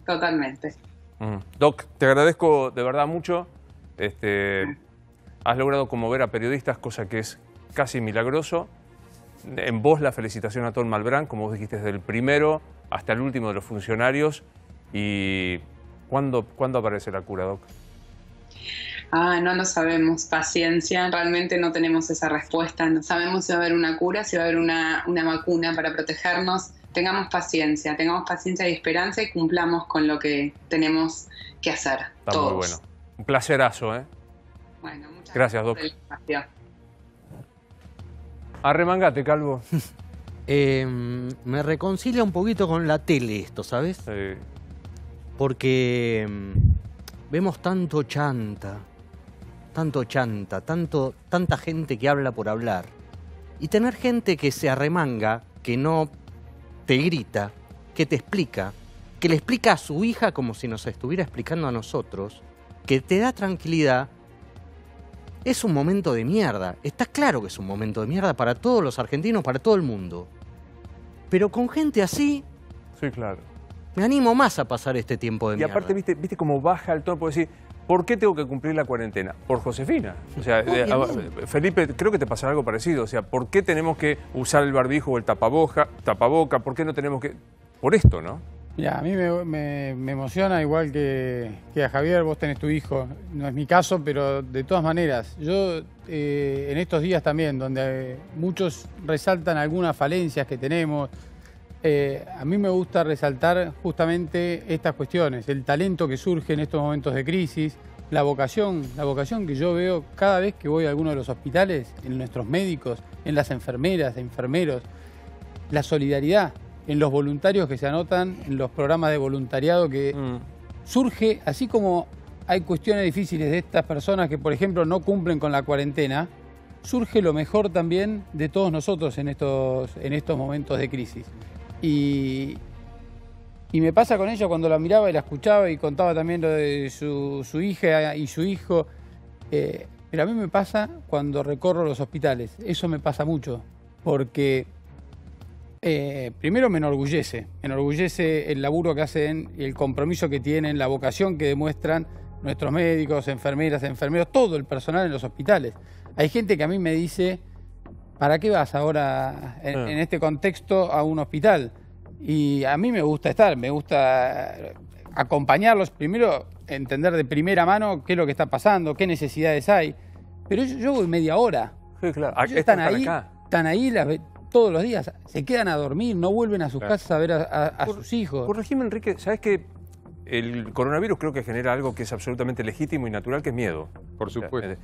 Totalmente. Doc, te agradezco de verdad mucho. Has logrado conmover a periodistas, cosa que es casi milagroso. En vos la felicitación a Tom Malbrán, como vos dijiste, desde el primero hasta el último de los funcionarios. ¿Y cuándo aparece la cura, Doc? No lo sabemos, paciencia, realmente no tenemos esa respuesta, no sabemos si va a haber una cura, si va a haber una vacuna para protegernos. Tengamos paciencia y esperanza y cumplamos con lo que tenemos que hacer. Está todos. muy bueno. Un placerazo, ¿eh? Bueno, muchas gracias, Doc. por el espacio. Arremangate, Calvo. Me reconcilia un poquito con la tele esto, ¿sabes? Sí. Porque vemos tanto chanta, tanta gente que habla por hablar. Y tener gente que se arremanga, que no te grita, que te explica, que le explica a su hija como si nos estuviera explicando a nosotros, que te da tranquilidad, es un momento de mierda. Está claro que es un momento de mierda para todos los argentinos, para todo el mundo. Pero con gente así, Sí, claro. me animo más a pasar este tiempo de Y mierda. aparte, viste cómo baja el tono, por decir, ¿por qué tengo que cumplir la cuarentena? Por Josefina. O sea, Felipe, creo que te pasará algo parecido. O sea, ¿por qué tenemos que usar el barbijo o el tapaboca? ¿Por qué no tenemos que...? Por esto, ¿no? Mira, a mí me emociona igual que a Javier, vos tenés tu hijo, no es mi caso, pero de todas maneras, yo en estos días también, donde muchos resaltan algunas falencias que tenemos, a mí me gusta resaltar justamente estas cuestiones, el talento que surge en estos momentos de crisis, la vocación que yo veo cada vez que voy a alguno de los hospitales, en nuestros médicos, en las enfermeras, enfermeros, la solidaridad, en los voluntarios que se anotan, en los programas de voluntariado que surge, así como hay cuestiones difíciles de estas personas que, por ejemplo, no cumplen con la cuarentena, surge lo mejor también de todos nosotros en estos momentos de crisis. Y me pasa con ella cuando la miraba y la escuchaba y contaba también lo de su hija y su hijo. Pero a mí me pasa cuando recorro los hospitales. Eso me pasa mucho, porque primero me enorgullece el laburo que hacen, el compromiso que tienen, la vocación que demuestran nuestros médicos, enfermeras, enfermeros, todo el personal en los hospitales. Hay gente que a mí me dice, ¿para qué vas ahora en este contexto a un hospital? Y a mí me gusta estar, me gusta acompañarlos, primero entender de primera mano qué es lo que está pasando, qué necesidades hay. Pero yo voy media hora. Sí, claro. Ellos están ahí todos los días, se quedan a dormir, no vuelven a sus casas a ver a sus hijos. Corregime, Enrique, ¿sabes que el coronavirus creo que genera algo que es absolutamente legítimo y natural, que es miedo? Por supuesto.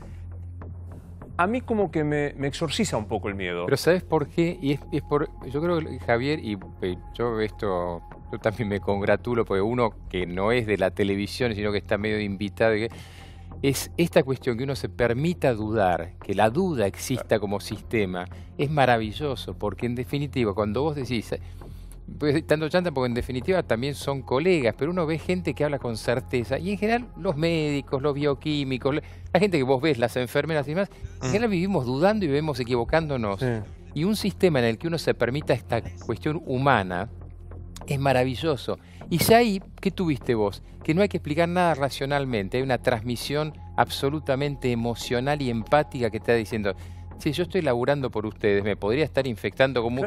A mí como que me exorciza un poco el miedo. Pero ¿sabes por qué? Y es por... Yo creo que Javier, y yo también me congratulo, porque uno que no es de la televisión, sino que está medio invitado, es esta cuestión que uno se permita dudar, que la duda exista como sistema, es maravilloso, porque en definitiva, cuando vos decís, pues, tanto chanta, porque en definitiva también son colegas, pero uno ve gente que habla con certeza, y en general los médicos, los bioquímicos, la gente que vos ves, las enfermeras y demás, en general vivimos dudando y vivimos equivocándonos. Sí. Y un sistema en el que uno se permita esta cuestión humana es maravilloso. Y ya ahí, ¿qué tuviste vos? Que no hay que explicar nada racionalmente, hay una transmisión absolutamente emocional y empática que te está diciendo, si yo estoy laburando por ustedes, me podría estar infectando como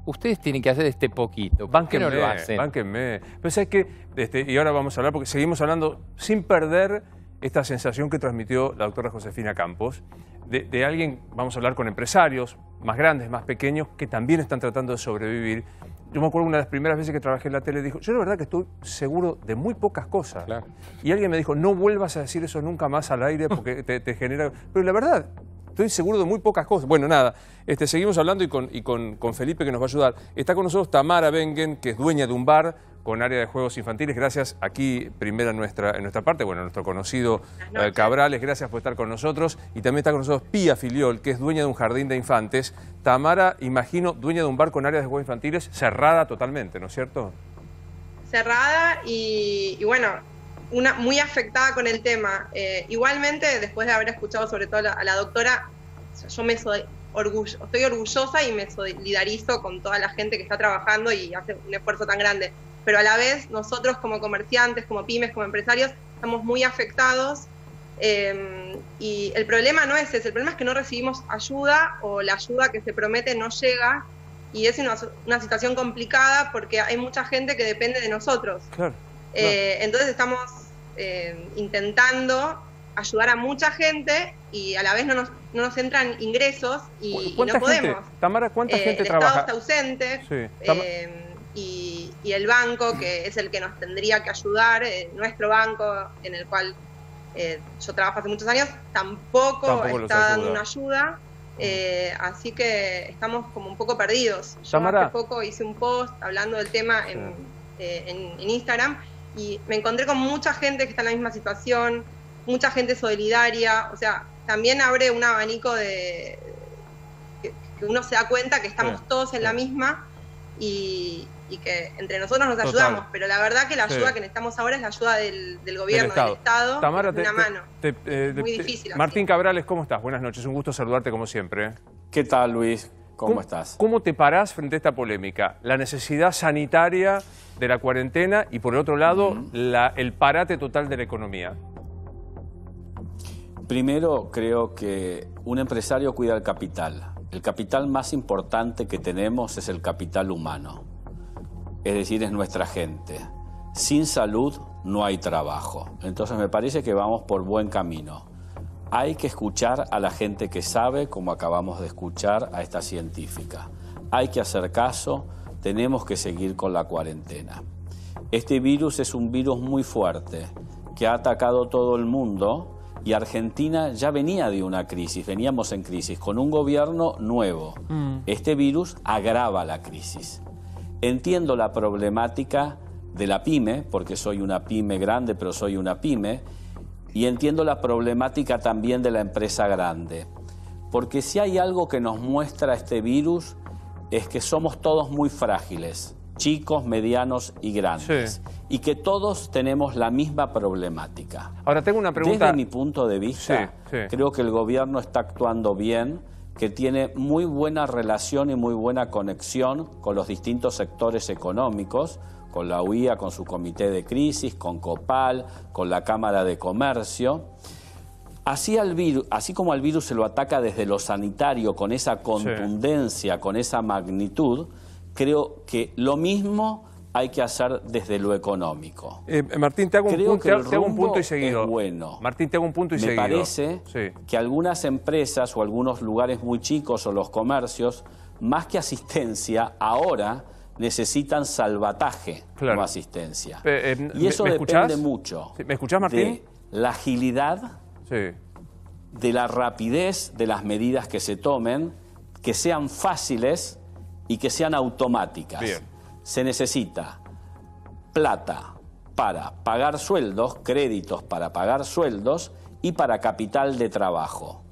ustedes tienen que hacer este poquito. ¿Por qué no lo hacen? Bánquenme. Pero sabes que, y ahora vamos a hablar, porque seguimos hablando sin perder esta sensación que transmitió la doctora Josefina Campos, de alguien, vamos a hablar con empresarios más grandes, más pequeños, que también están tratando de sobrevivir. Yo me acuerdo una de las primeras veces que trabajé en la tele, dijo, yo la verdad que estoy seguro de muy pocas cosas. Claro. Y alguien me dijo, no vuelvas a decir eso nunca más al aire porque te genera... Pero la verdad, estoy seguro de muy pocas cosas. Bueno, nada, seguimos hablando y con Felipe, que nos va a ayudar. Está con nosotros Tamara Bengen, que es dueña de un bar con área de juegos infantiles. Gracias, aquí primero en nuestra parte, bueno, nuestro conocido Cabrales, gracias por estar con nosotros. Y también está con nosotros Pía Filiol, que es dueña de un jardín de infantes. Tamara, imagino, dueña de un bar con áreas de juegos infantiles cerrada totalmente, ¿no es cierto? Cerrada y bueno, muy afectada con el tema. Igualmente, después de haber escuchado sobre todo a la doctora, yo estoy orgullosa y me solidarizo con toda la gente que está trabajando y hace un esfuerzo tan grande. Pero a la vez, nosotros como comerciantes, como pymes, como empresarios, estamos muy afectados. Y el problema no es ese, el problema es que no recibimos ayuda, o la ayuda que se promete no llega, y es una situación complicada porque hay mucha gente que depende de nosotros. Claro. Entonces estamos intentando ayudar a mucha gente y a la vez no nos entran ingresos y no podemos. Tamara, ¿cuánta gente trabaja? El Estado está ausente. Sí. Y el banco, que es el que nos tendría que ayudar, nuestro banco en el cual yo trabajo hace muchos años, tampoco está dando una ayuda. Así que estamos como un poco perdidos. Yo hace poco hice un post hablando del tema en Instagram y me encontré con mucha gente que está en la misma situación, mucha gente solidaria. O sea, también abre un abanico de que uno se da cuenta que estamos todos en la misma y que entre nosotros nos ayudamos. Pero la verdad que la ayuda que necesitamos ahora es la ayuda del gobierno, del Estado. Tamara, una mano. Muy difícil. Martín Cabrales, ¿cómo estás? Buenas noches, un gusto saludarte como siempre. ¿Qué tal, Luis? ¿Cómo estás? ¿Cómo te parás frente a esta polémica? La necesidad sanitaria de la cuarentena y, por el otro lado, el parate total de la economía. Primero, creo que un empresario cuida el capital. El capital más importante que tenemos es el capital humano. Es decir, es nuestra gente. Sin salud no hay trabajo. Entonces me parece que vamos por buen camino. Hay que escuchar a la gente que sabe, como acabamos de escuchar a esta científica. Hay que hacer caso, tenemos que seguir con la cuarentena. Este virus es un virus muy fuerte que ha atacado todo el mundo y Argentina ya venía de una crisis, veníamos en crisis con un gobierno nuevo. Este virus agrava la crisis. Entiendo la problemática de la pyme, porque soy una pyme grande, pero soy una pyme, y entiendo la problemática también de la empresa grande. Porque si hay algo que nos muestra este virus, es que somos todos muy frágiles, chicos, medianos y grandes, y que todos tenemos la misma problemática. Ahora tengo una pregunta. Desde mi punto de vista, creo que el gobierno está actuando bien, que tiene muy buena relación y muy buena conexión con los distintos sectores económicos, con la UIA, con su comité de crisis, con Copal, con la Cámara de Comercio. Así como al virus se lo ataca desde lo sanitario, con esa contundencia, con esa magnitud, creo que lo mismo hay que hacer desde lo económico. Martín, te hago un punto y seguido. Es bueno. Martín, te hago un punto y seguido. Me parece que algunas empresas o algunos lugares muy chicos o los comercios, más que asistencia, ahora necesitan salvataje como asistencia. Y eso depende mucho ¿Me escuchás, Martín? de la agilidad, de la rapidez de las medidas que se tomen, que sean fáciles y que sean automáticas. Se necesita plata para pagar sueldos, créditos para pagar sueldos y para capital de trabajo.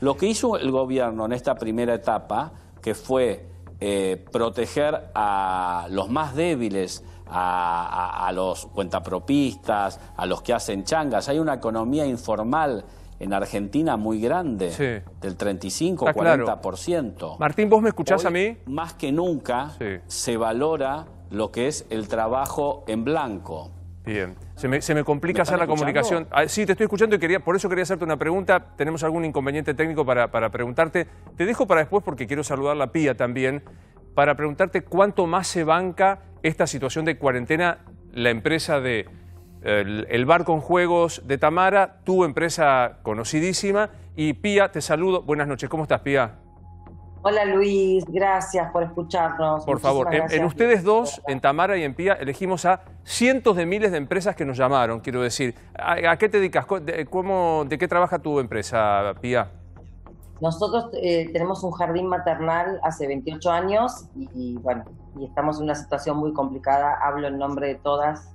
Lo que hizo el gobierno en esta primera etapa, que fue proteger a los más débiles, a los cuentapropistas, a los que hacen changas. Hay una economía informal en Argentina muy grande, del 35-40%. Martín, ¿vos me escuchás a mí? Más que nunca se valora lo que es el trabajo en blanco. Bien. Se me complica hacer la comunicación. Sí, te estoy escuchando y por eso quería hacerte una pregunta. Tenemos algún inconveniente técnico para preguntarte. Te dejo para después porque quiero saludar a la Pía también, para preguntarte cuánto más se banca esta situación de cuarentena la empresa el bar con juegos de Tamara, tu empresa conocidísima. Y Pía, te saludo. Buenas noches. ¿Cómo estás, Pía? Hola, Luis. Gracias por escucharnos. Por favor, en ustedes dos, en Tamara y en Pía, elegimos a cientos de miles de empresas que nos llamaron, quiero decir. ¿A qué te dedicas? ¿De qué trabaja tu empresa, Pía? Nosotros tenemos un jardín maternal hace 28 años y bueno, y estamos en una situación muy complicada. Hablo en nombre de todas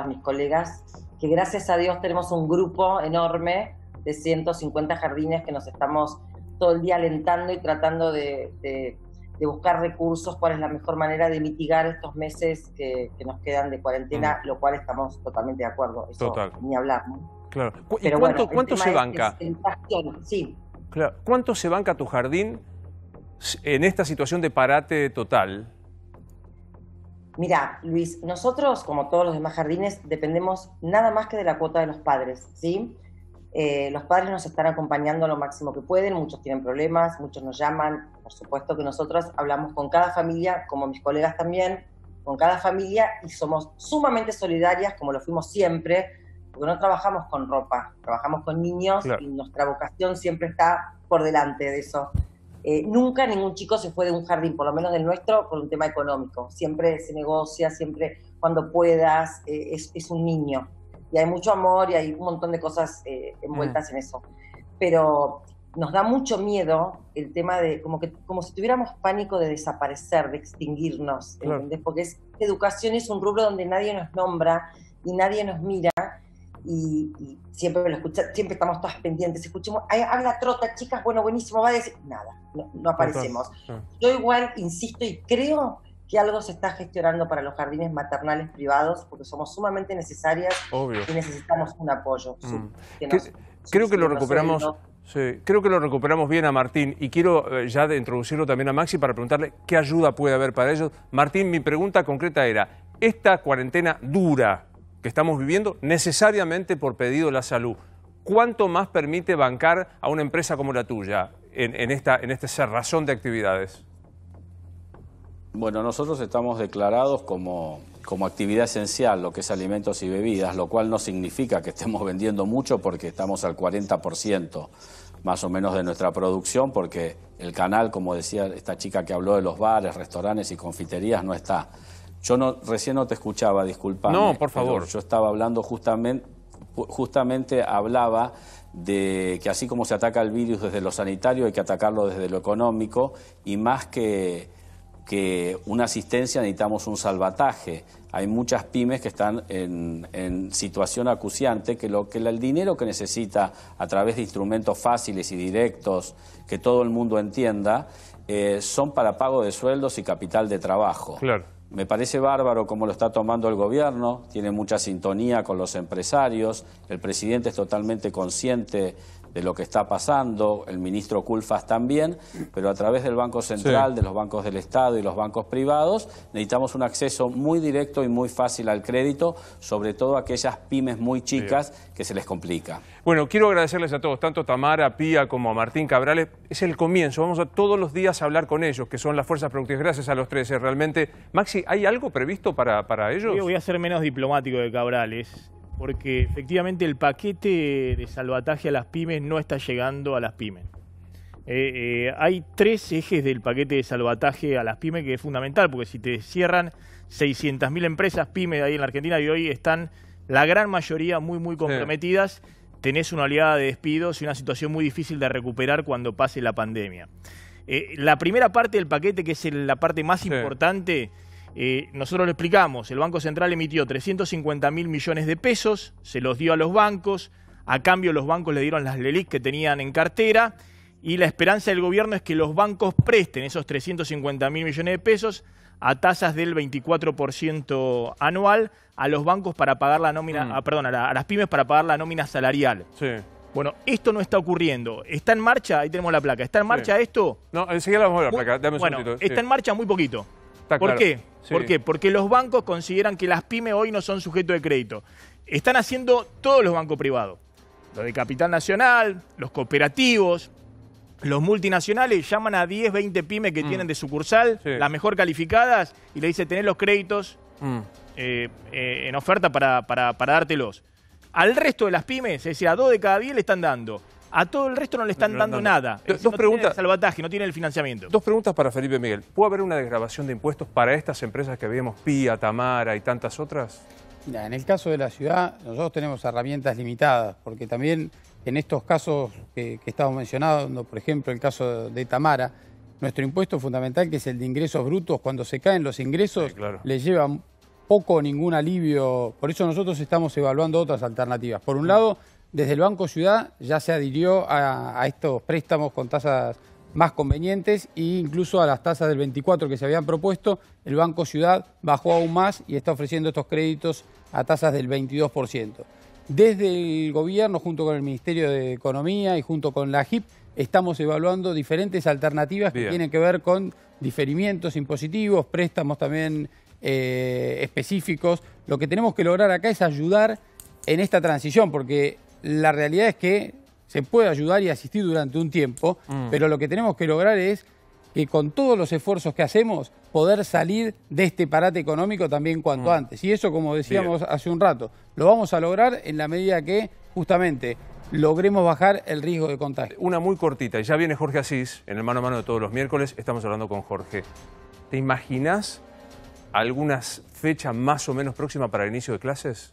mis colegas, que gracias a Dios tenemos un grupo enorme de 150 jardines que nos estamos todo el día alentando y tratando de buscar recursos, cuál es la mejor manera de mitigar estos meses que nos quedan de cuarentena, lo cual estamos totalmente de acuerdo. Eso total. Ni hablar, ¿no? Claro. ¿Y pero cuánto se banca? Sí. Claro. ¿Cuánto se banca tu jardín en esta situación de parate total? Mira, Luis, nosotros, como todos los demás jardines, dependemos nada más que de la cuota de los padres, ¿sí? Los padres nos están acompañando lo máximo que pueden, muchos tienen problemas, muchos nos llaman. Por supuesto que nosotros hablamos con cada familia, como mis colegas también, con cada familia, y somos sumamente solidarias, como lo fuimos siempre, porque no trabajamos con ropa, trabajamos con niños, claro. Y nuestra vocación siempre está por delante de eso. Nunca ningún chico se fue de un jardín, por lo menos del nuestro, por un tema económico. Siempre se negocia, siempre cuando puedas, es un niño. Y hay mucho amor y hay un montón de cosas envueltas en eso. Pero nos da mucho miedo el tema de como si tuviéramos pánico de desaparecer, de extinguirnos, claro. ¿Entendés? Porque educación es un rubro donde nadie nos nombra y nadie nos mira. Y siempre lo escucha, siempre estamos todas pendientes, escuchemos, habla Trota, chicas, bueno, buenísimo, va a decir, nada, no aparecemos. Yo igual insisto y creo que algo se está gestionando para los jardines maternales privados, porque somos sumamente necesarias. Obvio. Y necesitamos un apoyo. Creo que lo recuperamos. Sí, creo que lo recuperamos bien a Martín y quiero ya de introducirlo también a Maxi para preguntarle qué ayuda puede haber para ellos. Martín, mi pregunta concreta era, esta cuarentena dura que estamos viviendo necesariamente por pedido de la salud, ¿cuánto más permite bancar a una empresa como la tuya en esta cerrazón de actividades? Bueno, nosotros estamos declarados como actividad esencial, lo que es alimentos y bebidas, lo cual no significa que estemos vendiendo mucho porque estamos al 40% más o menos de nuestra producción, porque el canal, como decía esta chica que habló de los bares, restaurantes y confiterías, no está. Yo recién no te escuchaba, disculpame. No, por favor. Yo estaba hablando justamente hablaba de que así como se ataca el virus desde lo sanitario, hay que atacarlo desde lo económico, y más que una asistencia necesitamos un salvataje. Hay muchas pymes que están en situación acuciante, que el dinero que necesita a través de instrumentos fáciles y directos, que todo el mundo entienda, son para pago de sueldos y capital de trabajo. Claro. Me parece bárbaro cómo lo está tomando el gobierno, tiene mucha sintonía con los empresarios, el presidente es totalmente consciente de lo que está pasando, el ministro Culfas también, pero a través del Banco Central, sí, de los bancos del Estado y los bancos privados, necesitamos un acceso muy directo y muy fácil al crédito, sobre todo a aquellas pymes muy chicas que se les complica. Bueno, quiero agradecerles a todos, tanto a Tamara, Pía como a Martín Cabrales. Es el comienzo, vamos a todos los días a hablar con ellos, que son las fuerzas productivas. Gracias a los tres, realmente. Maxi, ¿hay algo previsto para ellos? Yo voy a ser menos diplomático de Cabrales, porque efectivamente el paquete de salvataje a las pymes no está llegando a las pymes. Hay 3 ejes del paquete de salvataje a las pymes que es fundamental, porque si te cierran 600.000 empresas pymes ahí en la Argentina y hoy están la gran mayoría muy comprometidas, sí, tenés una oleada de despidos y una situación muy difícil de recuperar cuando pase la pandemia. La primera parte del paquete, que es la parte más importante, nosotros lo explicamos, el Banco Central emitió 350.000 millones de pesos, se los dio a los bancos, a cambio los bancos le dieron las LELIQ que tenían en cartera, y la esperanza del gobierno es que los bancos presten esos 350.000 millones de pesos a tasas del 24% anual a los bancos para pagar la nómina, a las pymes para pagar la nómina salarial. Sí. Bueno, esto no está ocurriendo. ¿Está en marcha? Ahí tenemos la placa. ¿Está en marcha esto? No, enseguida vamos a ver la placa. Dame un segundito. Está en marcha muy poquito. Está ¿Por claro. qué? Sí. ¿Por qué? Porque los bancos consideran que las pymes hoy no son sujetos de crédito. Están haciendo todos los bancos privados. Los de Capital Nacional, los cooperativos, los multinacionales llaman a 10, 20 pymes que tienen de sucursal, las mejor calificadas, y le dicen, tenés los créditos en oferta para dártelos. Al resto de las pymes, es decir, a 2 de cada 10 le están dando. A todo el resto no le están dando nada. Dos preguntas. Tiene el salvataje, no tiene el financiamiento. 2 preguntas para Felipe Miguel. ¿Puede haber una desgravación de impuestos para estas empresas que vemos, Pía, Tamara y tantas otras? Mira, en el caso de la ciudad, nosotros tenemos herramientas limitadas, porque también en estos casos que estamos mencionando, por ejemplo, el caso de Tamara, nuestro impuesto fundamental, que es el de ingresos brutos, cuando se caen los ingresos, sí, claro, le lleva poco o ningún alivio. Por eso nosotros estamos evaluando otras alternativas. Por un lado, desde el Banco Ciudad ya se adhirió a estos préstamos con tasas más convenientes e incluso a las tasas del 24 que se habían propuesto. El Banco Ciudad bajó aún más y está ofreciendo estos créditos a tasas del 22%. Desde el gobierno, junto con el Ministerio de Economía y junto con la AGIP, estamos evaluando diferentes alternativas que tienen que ver con diferimientos impositivos, préstamos también específicos. Lo que tenemos que lograr acá es ayudar en esta transición, porque la realidad es que se puede ayudar y asistir durante un tiempo, pero lo que tenemos que lograr es que con todos los esfuerzos que hacemos, poder salir de este parate económico también cuanto antes. Y eso, como decíamos hace un rato, lo vamos a lograr en la medida que justamente logremos bajar el riesgo de contagio. Una muy cortita, y ya viene Jorge Asís, en el Mano a Mano de todos los miércoles, estamos hablando con Jorge. ¿Te imaginas algunas fechas más o menos próximas para el inicio de clases?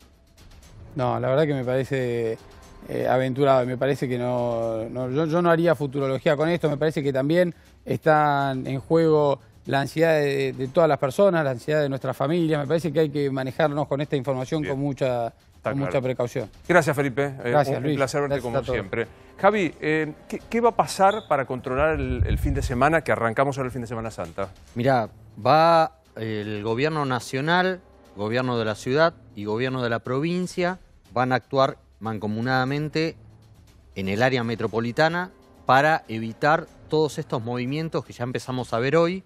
No, la verdad que me parece aventurado, me parece que yo no haría futurología con esto, me parece que también están en juego la ansiedad de todas las personas, la ansiedad de nuestras familias, me parece que hay que manejarnos con esta información con mucha precaución. Gracias, Felipe. Gracias, Luis. Un placer verte como siempre. Javi, ¿qué va a pasar para controlar el fin de semana, que arrancamos ahora el fin de Semana Santa? Mirá, va el gobierno nacional, gobierno de la ciudad y gobierno de la provincia, van a actuar mancomunadamente en el área metropolitana para evitar todos estos movimientos que ya empezamos a ver hoy.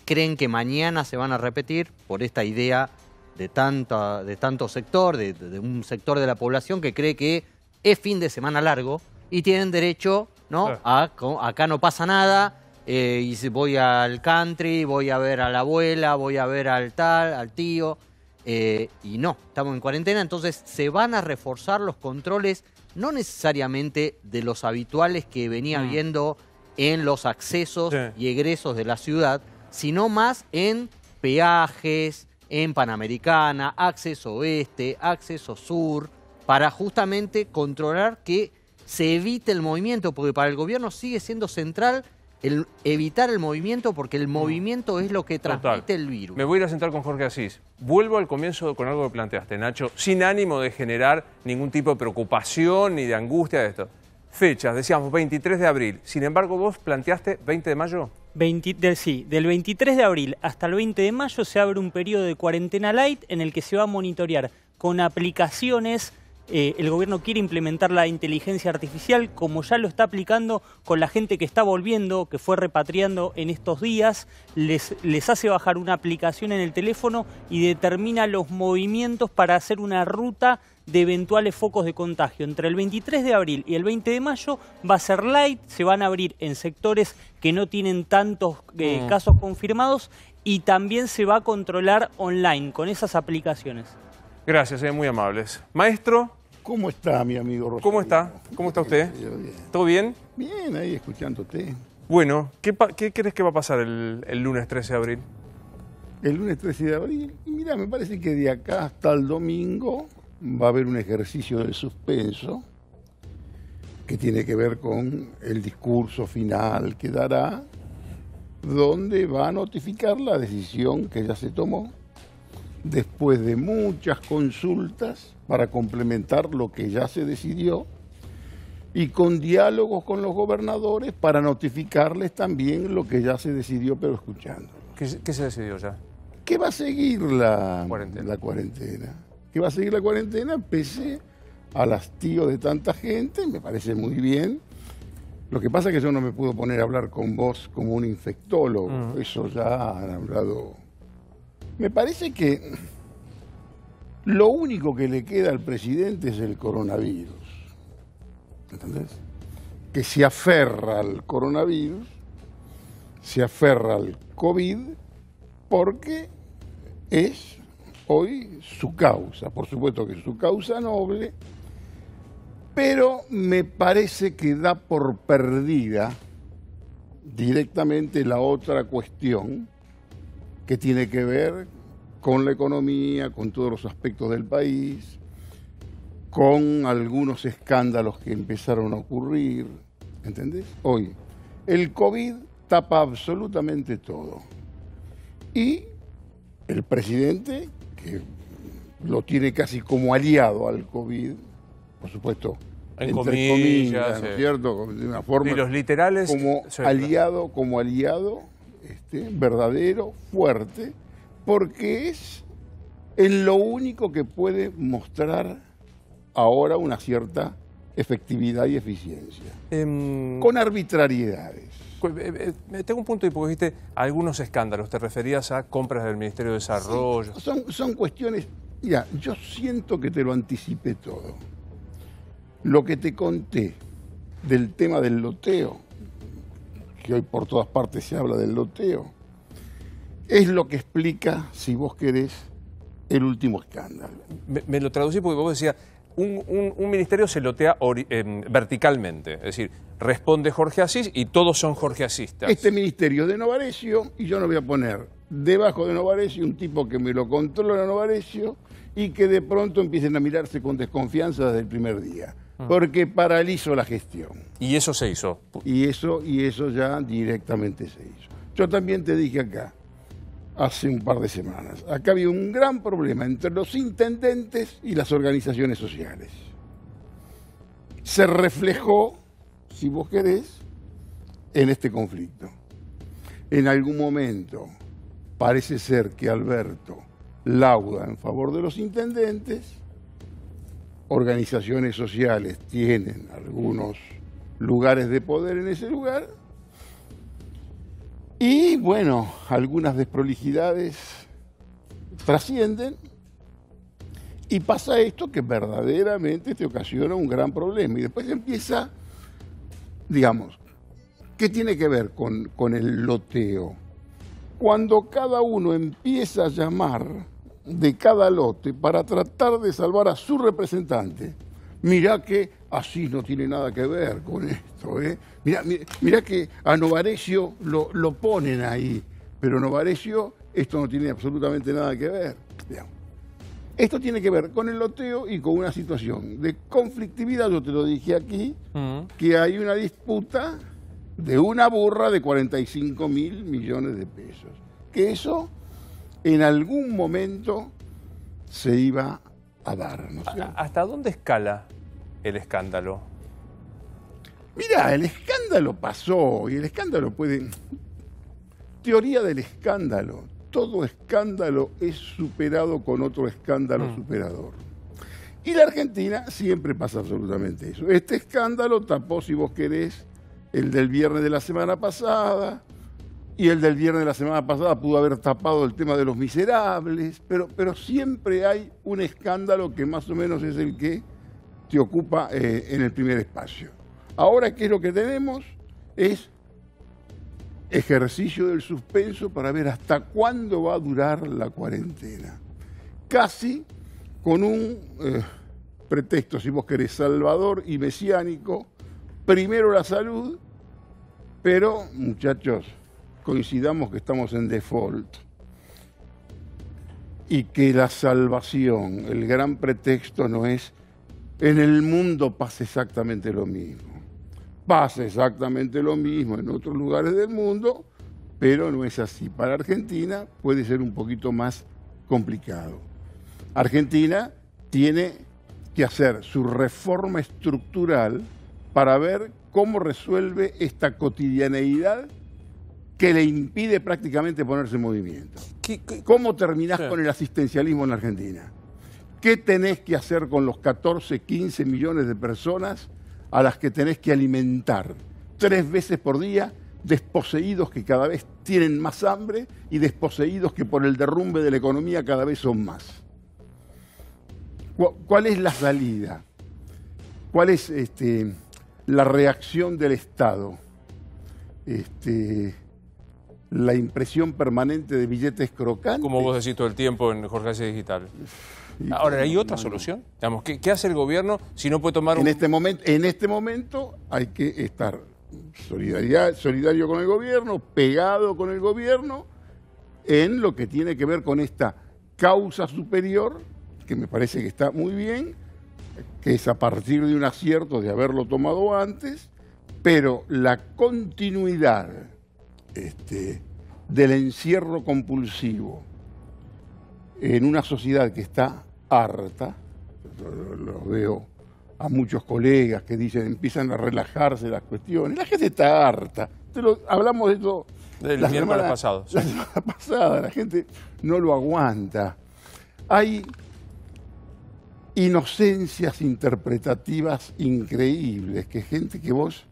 Creen que mañana se van a repetir por esta idea de tanto sector, de un sector de la población que cree que es fin de semana largo y tienen derecho, ¿no? Acá no pasa nada, y si voy al country, voy a ver a la abuela, voy a ver al tío, y no, estamos en cuarentena, entonces se van a reforzar los controles, no necesariamente de los habituales que venía viendo en los accesos y egresos de la ciudad, sino más en peajes, en Panamericana, acceso oeste, acceso sur, para justamente controlar que se evite el movimiento, porque para el gobierno sigue siendo central el evitar el movimiento, porque el movimiento es lo que transmite el virus. Me voy a ir a sentar con Jorge Asís. Vuelvo al comienzo con algo que planteaste, Nacho, sin ánimo de generar ningún tipo de preocupación ni de angustia de esto. Fechas, decíamos 23 de abril, sin embargo vos planteaste 20 de mayo. Sí, del 23 de abril hasta el 20 de mayo se abre un periodo de cuarentena light en el que se va a monitorear con aplicaciones. El gobierno quiere implementar la inteligencia artificial, como ya lo está aplicando con la gente que está volviendo, que fue repatriando en estos días. Les hace bajar una aplicación en el teléfono y determina los movimientos para hacer una ruta de eventuales focos de contagio. Entre el 23 de abril y el 20 de mayo va a ser light, se van a abrir en sectores que no tienen tantos casos confirmados y también se va a controlar online con esas aplicaciones. Gracias, muy amables. Maestro. ¿Cómo está mi amigo Rosario? ¿Cómo está? ¿Cómo está usted? Bien. ¿Todo bien? Bien, ahí escuchándote. Bueno, ¿qué crees que va a pasar el lunes 13 de abril? El lunes 13 de abril, mira, me parece que de acá hasta el domingo va a haber un ejercicio de suspenso que tiene que ver con el discurso final que dará, donde va a notificar la decisión que ya se tomó después de muchas consultas para complementar lo que ya se decidió y con diálogos con los gobernadores para notificarles también lo que ya se decidió, pero escuchando. ¿Qué se decidió ya? Que va a seguir la cuarentena. Que va a seguir la cuarentena pese al hastío de tanta gente, me parece muy bien. Lo que pasa es que yo no me puedo poner a hablar con vos como un infectólogo, eso ya han hablado. Me parece que lo único que le queda al presidente es el coronavirus, ¿entendés? Que se aferra al coronavirus, se aferra al COVID, porque es hoy su causa, por supuesto que es su causa noble, pero me parece que da por perdida directamente la otra cuestión que tiene que ver con la economía, con todos los aspectos del país, con algunos escándalos que empezaron a ocurrir, ¿entendés? Hoy, el COVID tapa absolutamente todo. Y el presidente, que lo tiene casi como aliado al COVID, por supuesto, entre comillas, ¿no es cierto? De una forma, y los literales, como aliado, verdadero, fuerte, porque es en lo único que puede mostrar ahora una cierta efectividad y eficiencia, con arbitrariedades. Tengo un punto y porque viste algunos escándalos, te referías a compras del Ministerio de Desarrollo. Sí, son cuestiones, mira, yo siento que te lo anticipé todo. Lo que te conté del tema del loteo, que hoy por todas partes se habla del loteo, es lo que explica, si vos querés, el último escándalo. Me lo traducí porque vos decías, un ministerio se lotea verticalmente, es decir, responde Jorge Asís y todos son Jorge Asistas. Este ministerio de Novarecio, y yo no voy a poner debajo de Novarecio un tipo que me lo controla Novarecio y que de pronto empiecen a mirarse con desconfianza desde el primer día, porque paralizo la gestión. ¿Y eso se hizo? Y eso ya directamente se hizo. Yo también te dije acá, hace un par de semanas, acá había un gran problema entre los intendentes y las organizaciones sociales. Se reflejó, si vos querés, en este conflicto. En algún momento parece ser que Alberto lauda en favor de los intendentes, organizaciones sociales tienen algunos lugares de poder en ese lugar, y bueno, algunas desprolijidades trascienden y pasa esto que verdaderamente te ocasiona un gran problema. Y después empieza, digamos, ¿qué tiene que ver con el loteo? Cuando cada uno empieza a llamar de cada lote para tratar de salvar a su representante, mirá que Asís no tiene nada que ver con esto, ¿eh? Mirá que a Novarecio lo ponen ahí, pero Novarecio esto no tiene absolutamente nada que ver. Digamos. Esto tiene que ver con el loteo y con una situación de conflictividad, yo te lo dije aquí, que hay una disputa de una burra de 45.000 millones de pesos. Que eso en algún momento se iba a dar, ¿no es cierto? ¿Hasta dónde escala el escándalo? Mira, el escándalo pasó y el escándalo puede... Teoría del escándalo. Todo escándalo es superado con otro escándalo superador. Y la Argentina siempre pasa absolutamente eso. Este escándalo tapó, si vos querés, el del viernes de la semana pasada, y el del viernes de la semana pasada pudo haber tapado el tema de los miserables, pero siempre hay un escándalo que más o menos es el que te ocupa en el primer espacio. Ahora, ¿qué es lo que tenemos? Es ejercicio del suspenso para ver hasta cuándo va a durar la cuarentena. Casi con un pretexto, si vos querés, salvador y mesiánico. Primero la salud, pero, muchachos, coincidamos que estamos en default y que la salvación, el gran pretexto no es en el mundo pasa exactamente lo mismo. Pasa exactamente lo mismo en otros lugares del mundo, pero no es así. Para Argentina puede ser un poquito más complicado. Argentina tiene que hacer su reforma estructural para ver cómo resuelve esta cotidianeidad que le impide prácticamente ponerse en movimiento. ¿Cómo terminás con el asistencialismo en Argentina? ¿Qué tenés que hacer con los 14, 15 millones de personas a las que tenés que alimentar 3 veces por día, desposeídos que cada vez tienen más hambre y desposeídos que por el derrumbe de la economía cada vez son más? ¿Cuál es la salida? ¿Cuál es la reacción del Estado? La impresión permanente de billetes crocantes. Como vos decís todo el tiempo en Jorge Asís Digital. Ahora, ¿hay otra solución? Digamos, ¿qué hace el gobierno si no puede tomar un... En este momento hay que estar solidario con el gobierno, pegado con el gobierno, en lo que tiene que ver con esta causa superior, que me parece que está muy bien, que es a partir de un acierto de haberlo tomado antes, pero la continuidad del encierro compulsivo en una sociedad que está harta, lo veo a muchos colegas que dicen, empiezan a relajarse las cuestiones, la gente está harta, hablamos de eso la semana pasada, la gente no lo aguanta. Hay inocencias interpretativas increíbles, que gente que vos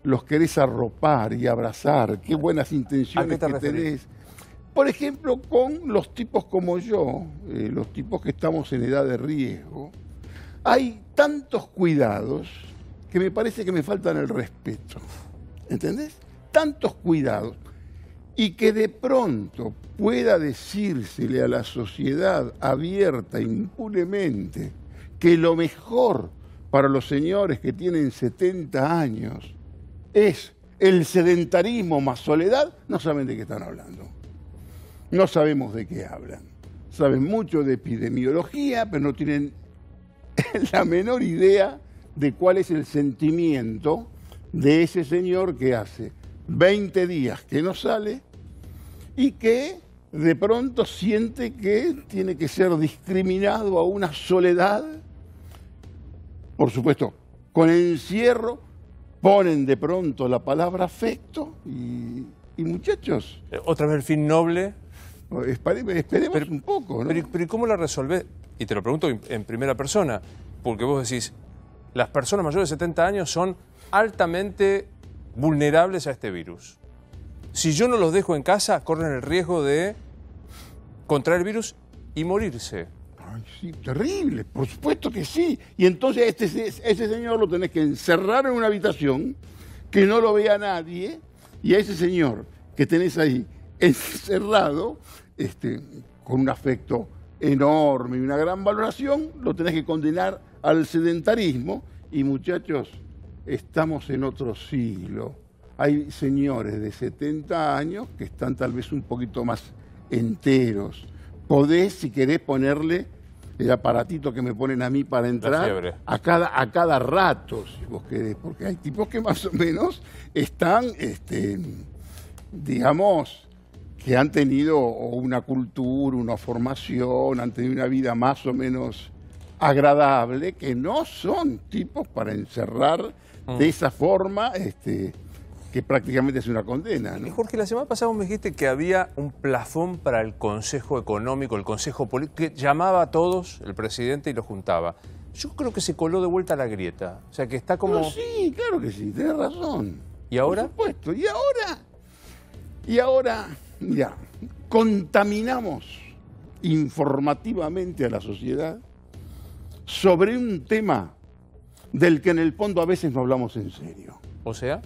los querés arropar y abrazar, qué buenas intenciones que tenés. Por ejemplo, con los tipos como yo, los tipos que estamos en edad de riesgo, hay tantos cuidados que me parece que me faltan el respeto. ¿Entendés? Tantos cuidados. Y que de pronto pueda decírsele a la sociedad abierta, impunemente, que lo mejor para los señores que tienen 70 años es el sedentarismo más soledad, no saben de qué están hablando. No sabemos de qué hablan. Saben mucho de epidemiología, pero no tienen la menor idea de cuál es el sentimiento de ese señor que hace 20 días que no sale y que de pronto siente que tiene que ser discriminado a una soledad. Por supuesto, con encierro ponen de pronto la palabra afecto y muchachos... Otra vez el fin noble. Esperemos un poco, ¿no? Pero ¿y cómo la resolvés? Y te lo pregunto en primera persona, porque vos decís, las personas mayores de 70 años son altamente vulnerables a este virus. Si yo no los dejo en casa, corren el riesgo de contraer el virus y morirse. Ay, sí, terrible, por supuesto que sí. Y entonces ese señor lo tenés que encerrar en una habitación, que no lo vea nadie, y a ese señor que tenés ahí encerrado, con un afecto enorme y una gran valoración, lo tenés que condenar al sedentarismo. Y muchachos, estamos en otro siglo. Hay señores de 70 años que están tal vez un poquito más enteros. Podés, si querés, ponerle el aparatito que me ponen a mí para entrar a cada rato, si vos querés, porque hay tipos que más o menos están, digamos, que han tenido una cultura, una formación, han tenido una vida más o menos agradable, que no son tipos para encerrar de esa forma, que prácticamente es una condena, ¿no? Y Jorge, la semana pasada vos me dijiste que había un plafón para el Consejo Económico, el Consejo Político, que llamaba a todos el presidente y los juntaba. Yo creo que se coló de vuelta a la grieta. O sea, que está como... No, sí, claro que sí, tenés razón. ¿Y ahora? Por supuesto. Y ahora, ya, contaminamos informativamente a la sociedad sobre un tema del que en el fondo a veces no hablamos en serio. O sea...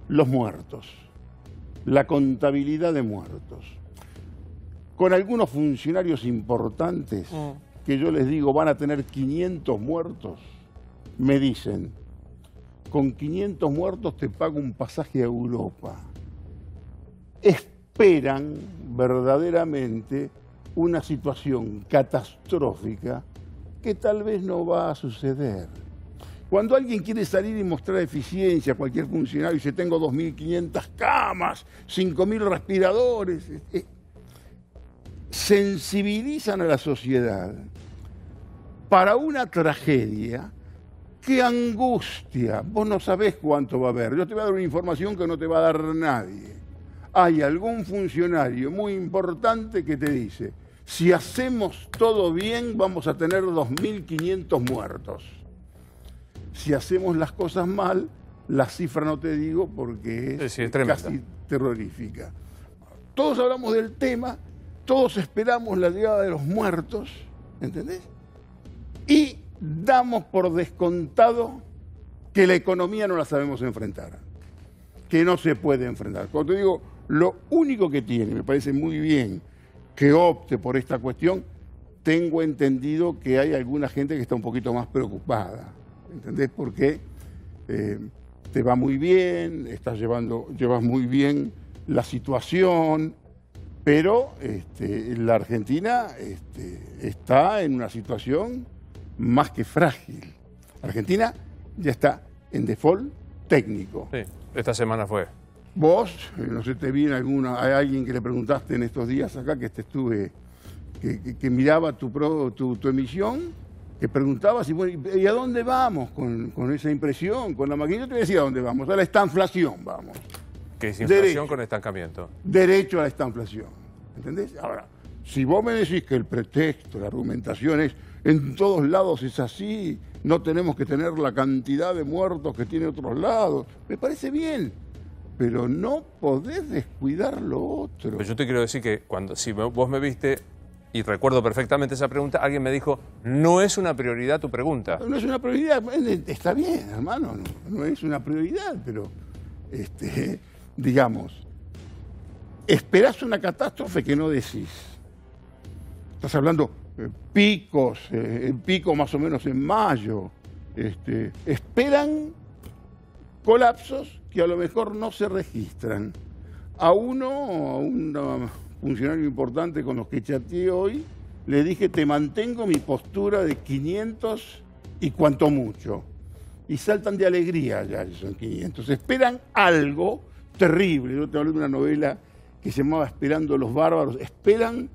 los muertos, la contabilidad de muertos. Con algunos funcionarios importantes que yo les digo van a tener 500 muertos, me dicen, con 500 muertos te pago un pasaje a Europa. Esperan verdaderamente una situación catastrófica que tal vez no va a suceder. Cuando alguien quiere salir y mostrar eficiencia, cualquier funcionario dice, tengo 2.500 camas, 5.000 respiradores, sensibilizan a la sociedad para una tragedia. ¡Qué angustia! Vos no sabés cuánto va a haber. Yo te voy a dar una información que no te va a dar nadie. Hay algún funcionario muy importante que te dice, si hacemos todo bien, vamos a tener 2.500 muertos. Si hacemos las cosas mal, la cifra no te digo porque es casi terrorífica. Todos hablamos del tema, todos esperamos la llegada de los muertos, ¿entendés? Y damos por descontado que la economía no la sabemos enfrentar, que no se puede enfrentar. Cuando te digo, lo único que tiene, me parece muy bien que opte por esta cuestión, tengo entendido que hay alguna gente que está un poquito más preocupada. ¿Entendés? Porque te va muy bien, llevas muy bien la situación, pero la Argentina está en una situación más que frágil. Argentina ya está en default técnico. Sí, esta semana fue. Vos, no sé, te vi en alguna, hay alguien que le preguntaste en estos días acá que te estuve, que miraba tu emisión, que preguntaba si, bueno, ¿y a dónde vamos con esa impresión, con la máquina? Yo te decía a dónde vamos, a la estanflación vamos. ¿Qué es inflación con estancamiento? Derecho a la estanflación, ¿entendés? Ahora, si vos me decís que el pretexto, la argumentación es, en todos lados es así, no tenemos que tener la cantidad de muertos que tiene otros lados, me parece bien. Pero no podés descuidar lo otro. Pero yo te quiero decir que si vos me viste, y recuerdo perfectamente esa pregunta, alguien me dijo, no es una prioridad tu pregunta. No es una prioridad, está bien, hermano, no es una prioridad, pero, digamos, esperás una catástrofe que no decís. Estás hablando picos, el pico más o menos en mayo. Esperan colapsos que a lo mejor no se registran. A un funcionario importante con los que chateé hoy, le dije, te mantengo mi postura de 500 y cuanto mucho. Y saltan de alegría ya, son 500. Esperan algo terrible. Yo te hablé de una novela que se llamaba Esperando los bárbaros. Esperan,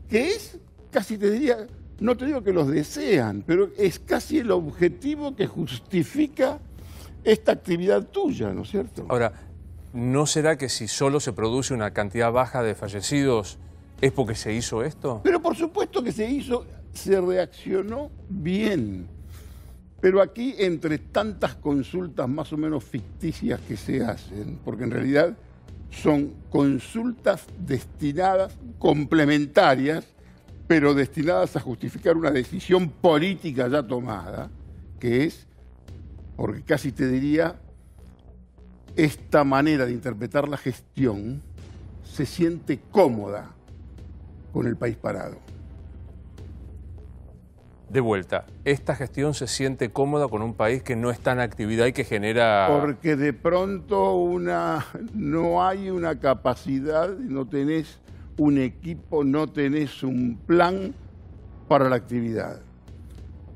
que es, casi te diría, no te digo que los desean, pero es casi el objetivo que justifica esta actividad tuya, ¿no es cierto? Ahora, ¿no será que si solo se produce una cantidad baja de fallecidos es porque se hizo esto? Pero por supuesto que se hizo, se reaccionó bien. Pero aquí, entre tantas consultas más o menos ficticias que se hacen, porque en realidad son consultas destinadas, complementarias, pero destinadas a justificar una decisión política ya tomada, que es, porque casi te diría, esta manera de interpretar la gestión se siente cómoda con el país parado. De vuelta, ¿esta gestión se siente cómoda con un país que no está en actividad y que genera...? Porque de pronto no hay una capacidad, no tenés un equipo, no tenés un plan para la actividad.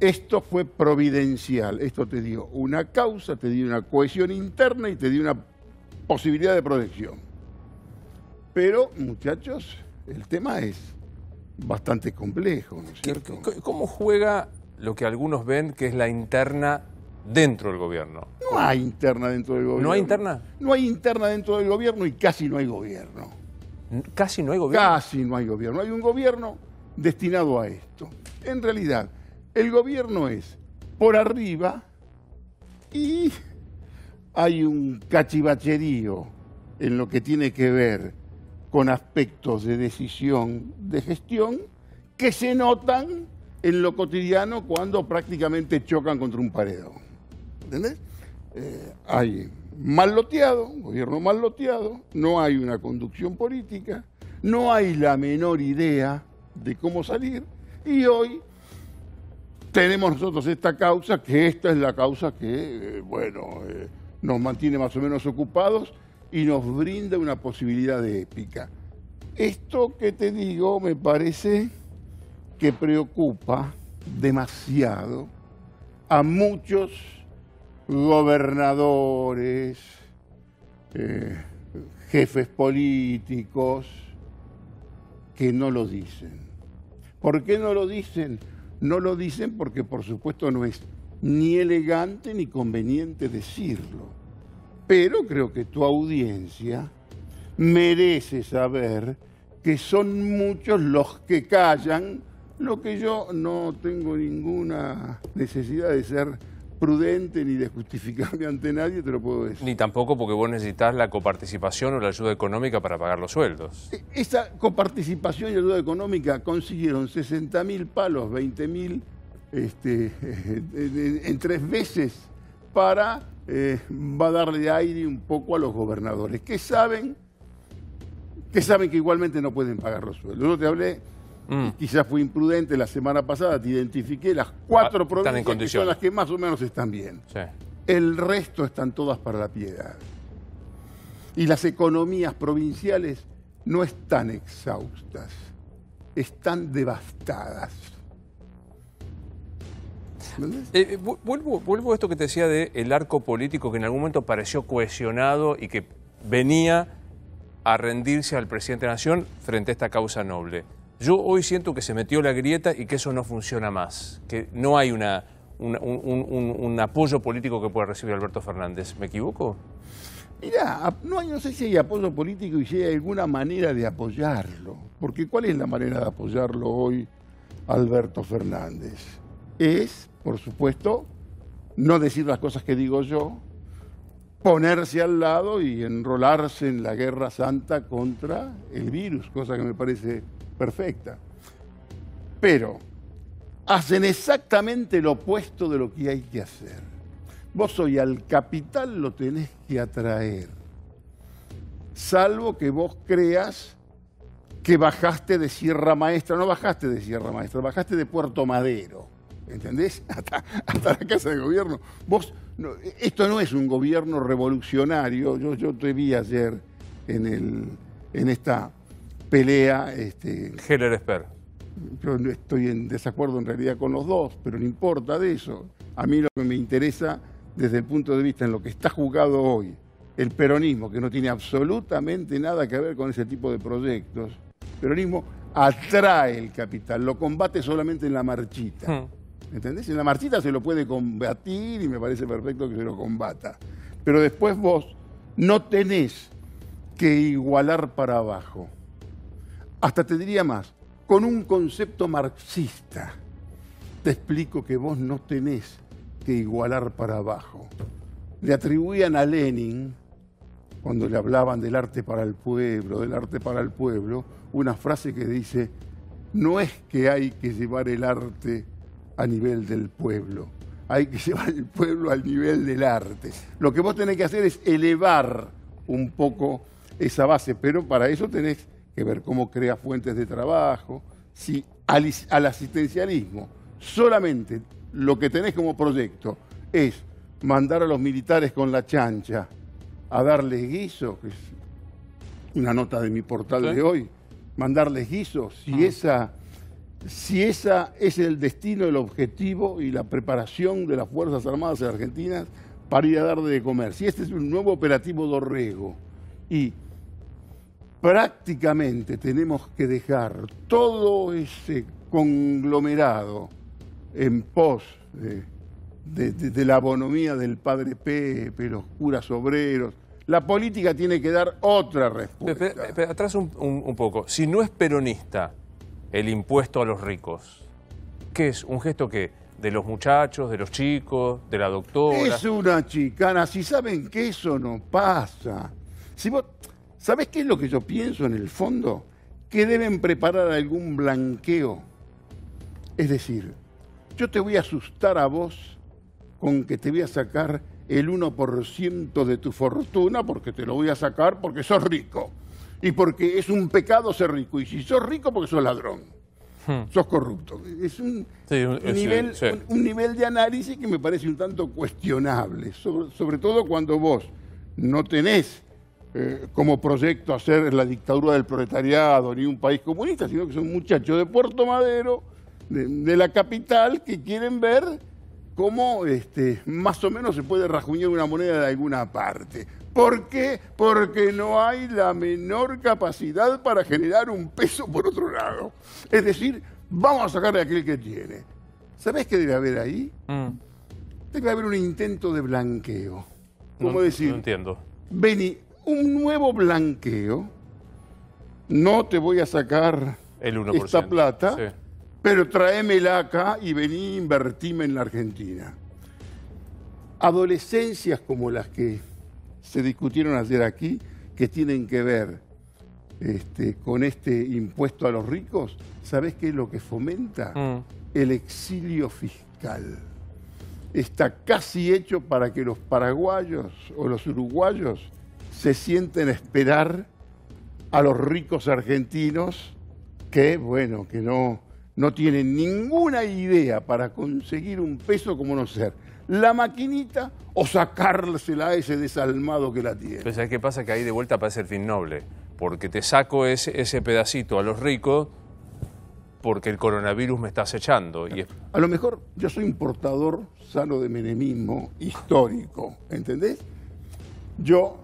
Esto fue providencial, esto te dio una causa, te dio una cohesión interna y te dio una posibilidad de protección. Pero, muchachos, el tema es bastante complejo, ¿no es cierto? ¿Cómo juega lo que algunos ven que es la interna dentro del gobierno? No hay interna dentro del gobierno. ¿No hay interna? No hay interna dentro del gobierno y casi no hay gobierno. ¿Casi no hay gobierno? Casi no hay gobierno. Hay un gobierno destinado a esto. En realidad, el gobierno es por arriba y hay un cachivacherío en lo que tiene que ver con aspectos de decisión, de gestión, que se notan en lo cotidiano cuando prácticamente chocan contra un paredón. ¿Entendés? Hay mal loteado, un gobierno mal loteado, no hay una conducción política, no hay la menor idea de cómo salir, y hoy tenemos nosotros esta causa, que esta es la causa que, nos mantiene más o menos ocupados y nos brinda una posibilidad de épica. Esto que te digo me parece que preocupa demasiado a muchos gobernadores, jefes políticos, que no lo dicen. ¿Por qué no lo dicen? No lo dicen porque, por supuesto, no es ni elegante ni conveniente decirlo. Pero creo que tu audiencia merece saber que son muchos los que callan, lo que yo no tengo ninguna necesidad de ser prudente ni de justificarme ante nadie, te lo puedo decir. Ni tampoco porque vos necesitas la coparticipación o la ayuda económica para pagar los sueldos. Esa coparticipación y ayuda económica consiguieron 60.000 palos, 20.000 en 3 veces para va a darle aire un poco a los gobernadores que saben que igualmente no pueden pagar los sueldos. Yo te hablé, quizás fui imprudente la semana pasada, te identifiqué las 4 provincias que son las que más o menos están bien. Sí. El resto están todas para la piedad. Y las economías provinciales no están exhaustas, están devastadas. Vuelvo a esto que te decía del arco político que en algún momento pareció cohesionado y que venía a rendirse al presidente de la Nación frente a esta causa noble. Yo hoy siento que se metió la grieta y que eso no funciona más, que no hay un apoyo político que pueda recibir Alberto Fernández. ¿Me equivoco? Mirá, no sé si hay apoyo político y si hay alguna manera de apoyarlo. Porque ¿cuál es la manera de apoyarlo hoy, Alberto Fernández? Es, por supuesto, no decir las cosas que digo yo, ponerse al lado y enrolarse en la guerra santa contra el virus, cosa que me parece perfecta. Pero hacen exactamente lo opuesto de lo que hay que hacer. Vos hoy al capital lo tenés que atraer, salvo que vos creas que bajaste de Sierra Maestra. No bajaste de Sierra Maestra, bajaste de Puerto Madero, ¿entendés? Hasta la Casa de Gobierno. Vos, esto no es un gobierno revolucionario. Yo te vi ayer en esta pelea. Heller-Esper. Yo estoy en desacuerdo en realidad con los dos, pero no importa de eso. A mí lo que me interesa desde el punto de vista en lo que está jugado hoy, el peronismo, que no tiene absolutamente nada que ver con ese tipo de proyectos. El peronismo atrae el capital, lo combate solamente en la marchita. ¿Entendés? En la marchita se lo puede combatir y me parece perfecto que se lo combata. Pero después vos no tenés que igualar para abajo. Hasta te diría más, con un concepto marxista te explico que vos no tenés que igualar para abajo. Le atribuían a Lenin, cuando le hablaban del arte para el pueblo, una frase que dice: no es que hay que llevar el arte a nivel del pueblo, hay que llevar el pueblo al nivel del arte. Lo que vos tenés que hacer es elevar un poco esa base, pero para eso tenés que ver cómo crea fuentes de trabajo. Si al asistencialismo solamente lo que tenés como proyecto es mandar a los militares con la chancha a darles guiso, que es una nota de mi portal de hoy, mandarles guiso, si esa es el destino, el objetivo y la preparación de las Fuerzas Armadas Argentinas para ir a darle de comer, si este es un nuevo operativo Dorrego y prácticamente tenemos que dejar todo ese conglomerado en pos de la bonomía del padre Pepe, los curas obreros. La política tiene que dar otra respuesta. Pero atrás un poco. Si no es peronista el impuesto a los ricos, ¿qué es? ¿Un gesto qué? ¿De los muchachos, de los chicos, de la doctora? Es una chicana. Si saben que eso no pasa. Si vos, ¿sabés qué es lo que yo pienso en el fondo? Que deben preparar algún blanqueo. Es decir, yo te voy a asustar a vos con que te voy a sacar el 1% de tu fortuna, porque te lo voy a sacar porque sos rico. Y porque es un pecado ser rico. Y si sos rico, porque sos ladrón. Sos corrupto. Es un nivel de análisis que me parece un tanto cuestionable. Sobre todo cuando vos no tenés como proyecto hacer la dictadura del proletariado ni un país comunista, sino que son muchachos de Puerto Madero, de la capital, que quieren ver cómo más o menos se puede rajuñar una moneda de alguna parte. ¿Por qué? Porque no hay la menor capacidad para generar un peso por otro lado. Es decir, vamos a sacar de aquel que tiene. ¿Sabés qué debe haber ahí? Debe haber un intento de blanqueo. ¿Cómo decir? No entiendo. Vení, un nuevo blanqueo. No te voy a sacar el 1%, esta plata, pero tráemela acá y vení, invertime en la Argentina. Adolescencias como las que se discutieron ayer aquí, que tienen que ver con este impuesto a los ricos, ¿sabés qué es lo que fomenta? El exilio fiscal. Está casi hecho para que los paraguayos o los uruguayos se sienten a esperar a los ricos argentinos que, bueno, que no tienen ninguna idea para conseguir un peso como no ser la maquinita o sacársela a ese desalmado que la tiene. Pero ¿sabes qué pasa? Que ahí de vuelta aparece el fin noble, porque te saco ese pedacito a los ricos porque el coronavirus me está acechando. Y a lo mejor yo soy un portador sano de menemismo histórico, ¿entendés? Yo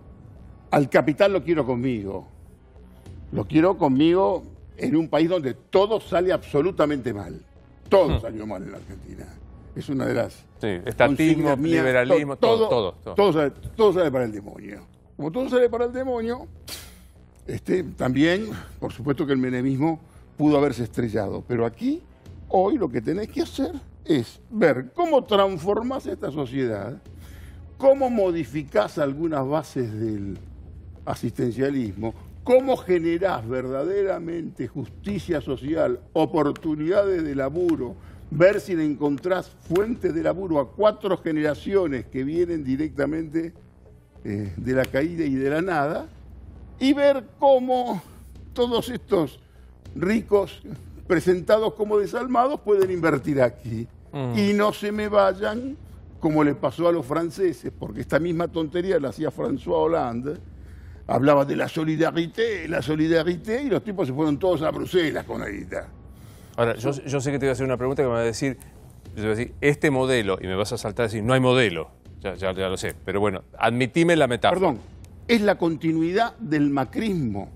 al capital lo quiero conmigo. Lo quiero conmigo en un país donde todo sale absolutamente mal. Todo salió mal en la Argentina. Es una de las... Sí, estatismo, liberalismo, todo. Todo sale para el demonio. Como todo sale para el demonio, también, por supuesto que el menemismo pudo haberse estrellado. Pero aquí, hoy, lo que tenés que hacer es ver cómo transformás esta sociedad, cómo modificás algunas bases del asistencialismo, cómo generás verdaderamente justicia social, oportunidades de laburo, ver si le encontrás fuentes de laburo a 4 generaciones que vienen directamente de la caída y de la nada, y ver cómo todos estos ricos presentados como desalmados pueden invertir aquí. Y no se me vayan como le pasó a los franceses, porque esta misma tontería la hacía François Hollande. Hablaba de la solidarité, y los tipos se fueron todos a Bruselas con la guita. Ahora, yo sé que te voy a hacer una pregunta que me va a decir, este modelo, y me vas a saltar a decir, no hay modelo, ya lo sé, pero bueno, admitime la metáfora. Perdón, es la continuidad del macrismo,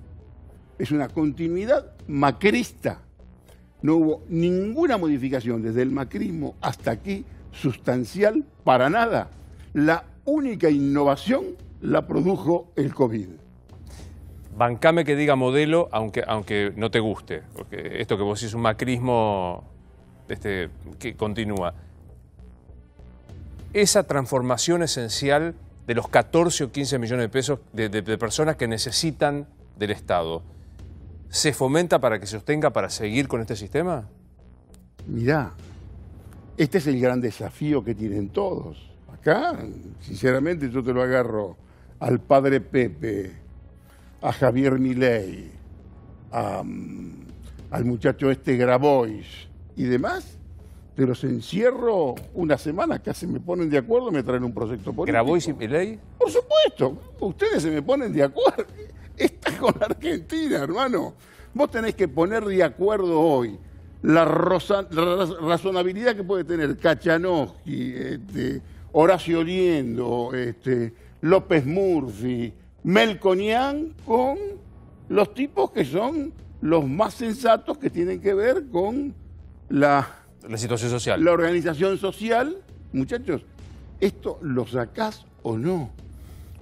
es una continuidad macrista. No hubo ninguna modificación desde el macrismo hasta aquí sustancial para nada. La única innovación la produjo el COVID. Bancame que diga modelo, aunque no te guste, porque esto que vos decís es un macrismo que continúa. Esa transformación esencial de los 14 o 15 millones de pesos de personas que necesitan del Estado, ¿se fomenta para que se sostenga para seguir con este sistema? Mirá, este es el gran desafío que tienen todos. Acá, sinceramente, yo te lo agarro al padre Pepe, a Javier Milei, al muchacho Grabois y demás, te los encierro una semana, casi me ponen de acuerdo, me traen un proyecto político. ¿Grabois y Milei? Por supuesto, ustedes se me ponen de acuerdo. Está con la Argentina, hermano. Vos tenés que poner de acuerdo hoy la razonabilidad que puede tener Kachanowski, Horacio Liendo, López Murphy, Melconian, con los tipos que son los más sensatos, que tienen que ver con la situación social. La organización social. Muchachos, ¿esto lo sacás o no?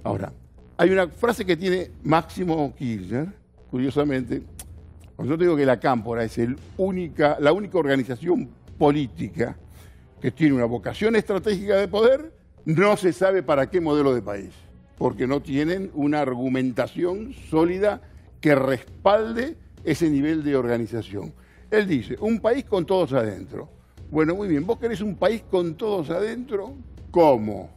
Ahora, hay una frase que tiene Máximo Kirchner, curiosamente, cuando yo te digo que la Cámpora es la única organización política que tiene una vocación estratégica de poder, no se sabe para qué modelo de país, porque no tienen una argumentación sólida que respalde ese nivel de organización. Él dice, un país con todos adentro. Bueno, muy bien, ¿vos querés un país con todos adentro? ¿Cómo?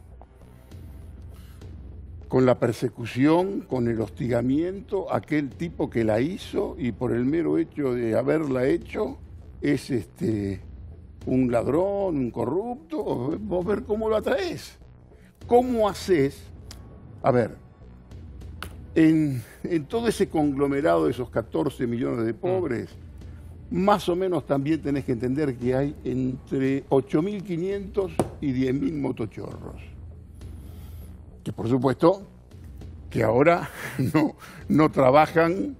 Con la persecución, con el hostigamiento, aquel tipo que la hizo y por el mero hecho de haberla hecho es un ladrón, un corrupto. Vos ver cómo lo atraes. ¿Cómo haces? A ver, en todo ese conglomerado de esos 14 millones de pobres, más o menos también tenés que entender que hay entre 8.500 y 10.000 motochorros. Que por supuesto que ahora no trabajan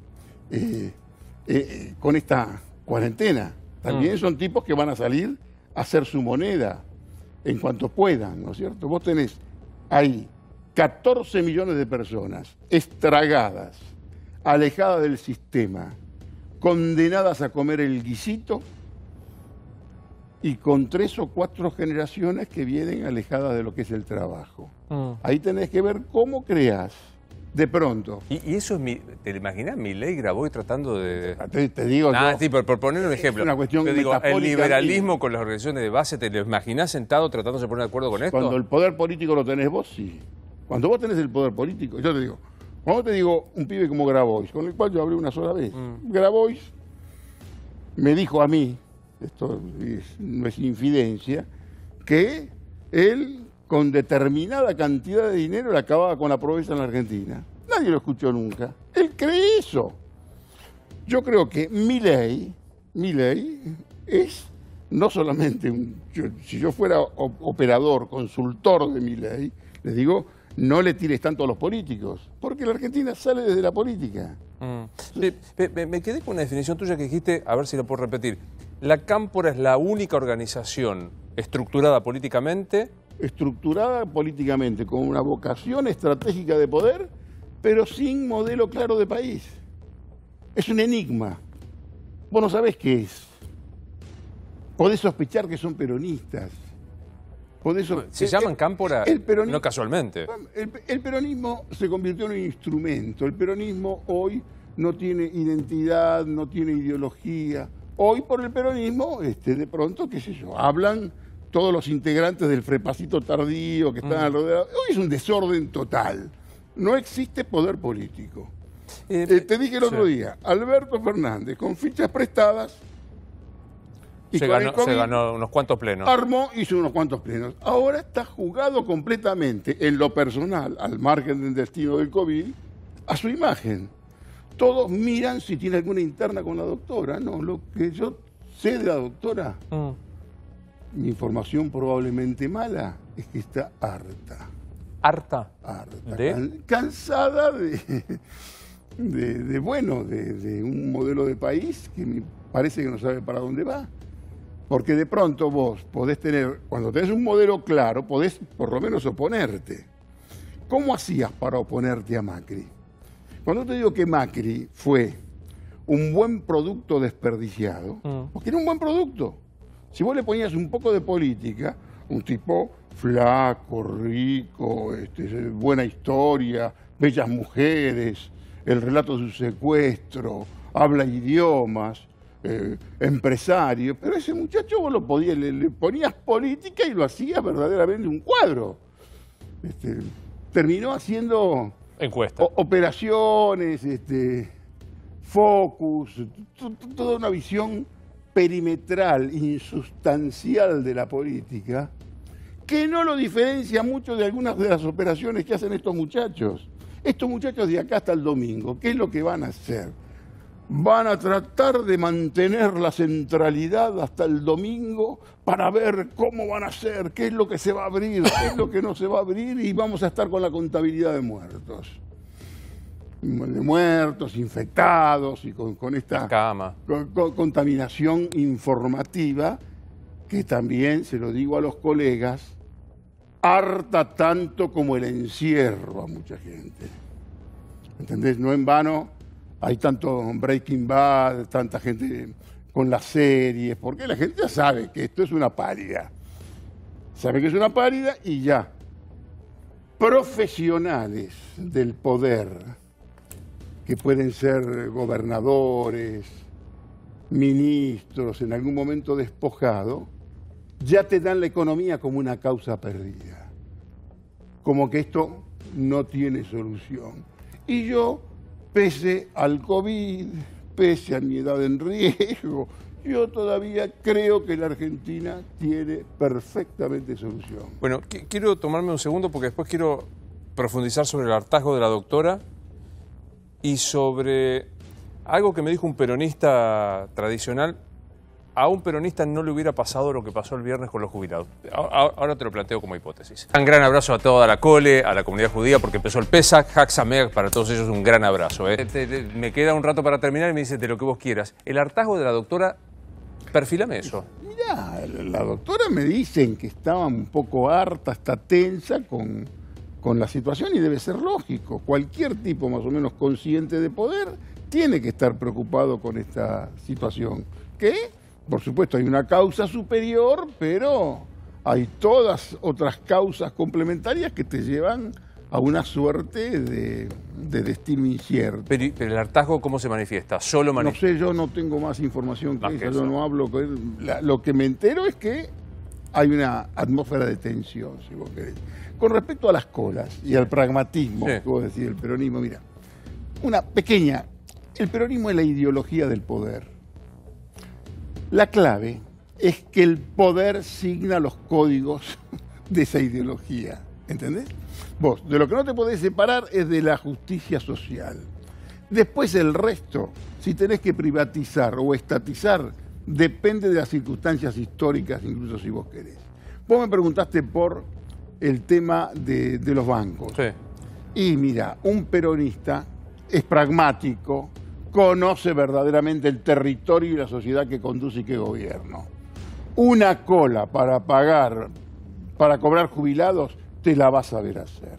con esta cuarentena. También son tipos que van a salir a hacer su moneda en cuanto puedan, ¿no es cierto? Vos tenés ahí 14 millones de personas estragadas, alejadas del sistema, condenadas a comer el guisito, y con 3 o 4 generaciones que vienen alejadas de lo que es el trabajo. Ahí tenés que ver cómo creás de pronto. ¿Y eso es ¿te lo imaginás Milei, Grabois tratando de...? Te digo yo, sí, por poner un ejemplo. Es una cuestión metafórica. El liberalismo con las organizaciones de base, ¿te lo imaginás sentado tratándose de poner de acuerdo con esto? Cuando el poder político lo tenés vos, sí. Cuando vos tenés el poder político, yo te digo, cuando te digo un pibe como Grabois, con el cual yo hablé una sola vez, Grabois me dijo a mí, esto no es infidencia, que él con determinada cantidad de dinero le acababa con la pobreza en la Argentina. Nadie lo escuchó nunca. Él cree eso. Yo creo que Milei Milei es no solamente si yo fuera operador, consultor de Milei, les digo, no le tires tanto a los políticos, porque la Argentina sale desde la política. Me quedé con una definición tuya que dijiste, a ver si la puedo repetir. La Cámpora es la única organización estructurada políticamente. Estructurada políticamente, con una vocación estratégica de poder, pero sin modelo claro de país. Es un enigma. Vos no sabés qué es. Podés sospechar que son peronistas. Se llaman Cámpora, no casualmente. El peronismo se convirtió en un instrumento. El peronismo hoy no tiene identidad, no tiene ideología. Hoy por el peronismo, de pronto, qué sé yo, hablan todos los integrantes del frepacito tardío que están alrededor. Hoy es un desorden total. No existe poder político. Te dije el otro día, Alberto Fernández, con fichas prestadas, y se ganó unos cuantos plenos. Hizo unos cuantos plenos. Ahora está jugado completamente, en lo personal, al margen del destino del COVID, a su imagen. Todos miran si tiene alguna interna con la doctora. No, lo que yo sé de la doctora, mi información probablemente mala, es que está harta. ¿Harta? Harta. Cansada de un modelo de país que me parece que no sabe para dónde va. Porque de pronto vos podés tener, cuando tenés un modelo claro, podés por lo menos oponerte. ¿Cómo hacías para oponerte a Macri? Cuando te digo que Macri fue un buen producto desperdiciado, porque era un buen producto. Si vos le ponías un poco de política, un tipo flaco, rico, buena historia, bellas mujeres, el relato de su secuestro, habla idiomas, empresario, pero ese muchacho vos le ponías política y lo hacías verdaderamente un cuadro. Terminó haciendo operaciones, focus, toda una visión perimetral, insustancial de la política, que no lo diferencia mucho de algunas de las operaciones que hacen estos muchachos. Estos muchachos de acá hasta el domingo, ¿qué es lo que van a hacer? Van a tratar de mantener la centralidad hasta el domingo para ver cómo van a hacer, qué es lo que se va a abrir, qué es lo que no se va a abrir, y vamos a estar con la contabilidad de muertos. De muertos, infectados, y con esta contaminación informativa que también, se lo digo a los colegas, harta tanto como el encierro a mucha gente. ¿Entendés? No en vano hay tanto Breaking Bad, tanta gente con las series, porque la gente ya sabe que esto es una pálida. Sabe que es una pálida y ya. Profesionales del poder, que pueden ser gobernadores, ministros, en algún momento despojados, ya te dan la economía como una causa perdida. Como que esto no tiene solución. Y yo, pese al COVID, pese a mi edad en riesgo, yo todavía creo que la Argentina tiene perfectamente solución. Bueno, quiero tomarme un segundo porque después quiero profundizar sobre el hartazgo de la doctora y sobre algo que me dijo un peronista tradicional. A un peronista no le hubiera pasado lo que pasó el viernes con los jubilados. Ahora te lo planteo como hipótesis. Un gran abrazo a toda la cole, a la comunidad judía, porque empezó el Pesach, Hag Sameach, para todos ellos un gran abrazo. Me queda un rato para terminar y me dices de lo que vos quieras. El hartazgo de la doctora, perfílame eso. Mirá, la doctora me dicen que estaba un poco harta, está tensa con la situación, y debe ser lógico. Cualquier tipo más o menos consciente de poder tiene que estar preocupado con esta situación. ¿Qué? Por supuesto, hay una causa superior, pero hay todas otras causas complementarias que te llevan a una suerte de destino incierto. Pero el hartazgo, ¿cómo se manifiesta? ¿Solo manifiesta? No sé, yo no tengo más información que eso, yo no hablo con él. Lo que me entero es que hay una atmósfera de tensión, si vos querés. Con respecto a las colas y al pragmatismo, que vos decís, el peronismo, mira, una pequeña, el peronismo es la ideología del poder. La clave es que el poder signa los códigos de esa ideología, ¿entendés? Vos, de lo que no te podés separar es de la justicia social, Después el resto, si tenés que privatizar o estatizar, depende de las circunstancias históricas, incluso si vos querés. Vos me preguntaste por el tema de los bancos. Sí. Y mira, un peronista es pragmático, conoce verdaderamente el territorio y la sociedad que conduce y que gobierna. Una cola para pagar, para cobrar jubilados, te la vas a ver hacer.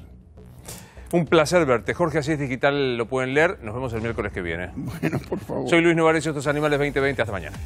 Un placer verte. Jorge Así es Digital, lo pueden leer. Nos vemos el miércoles que viene. Bueno, por favor. Soy Luis Novarecio, estos Animales 2020. Hasta mañana.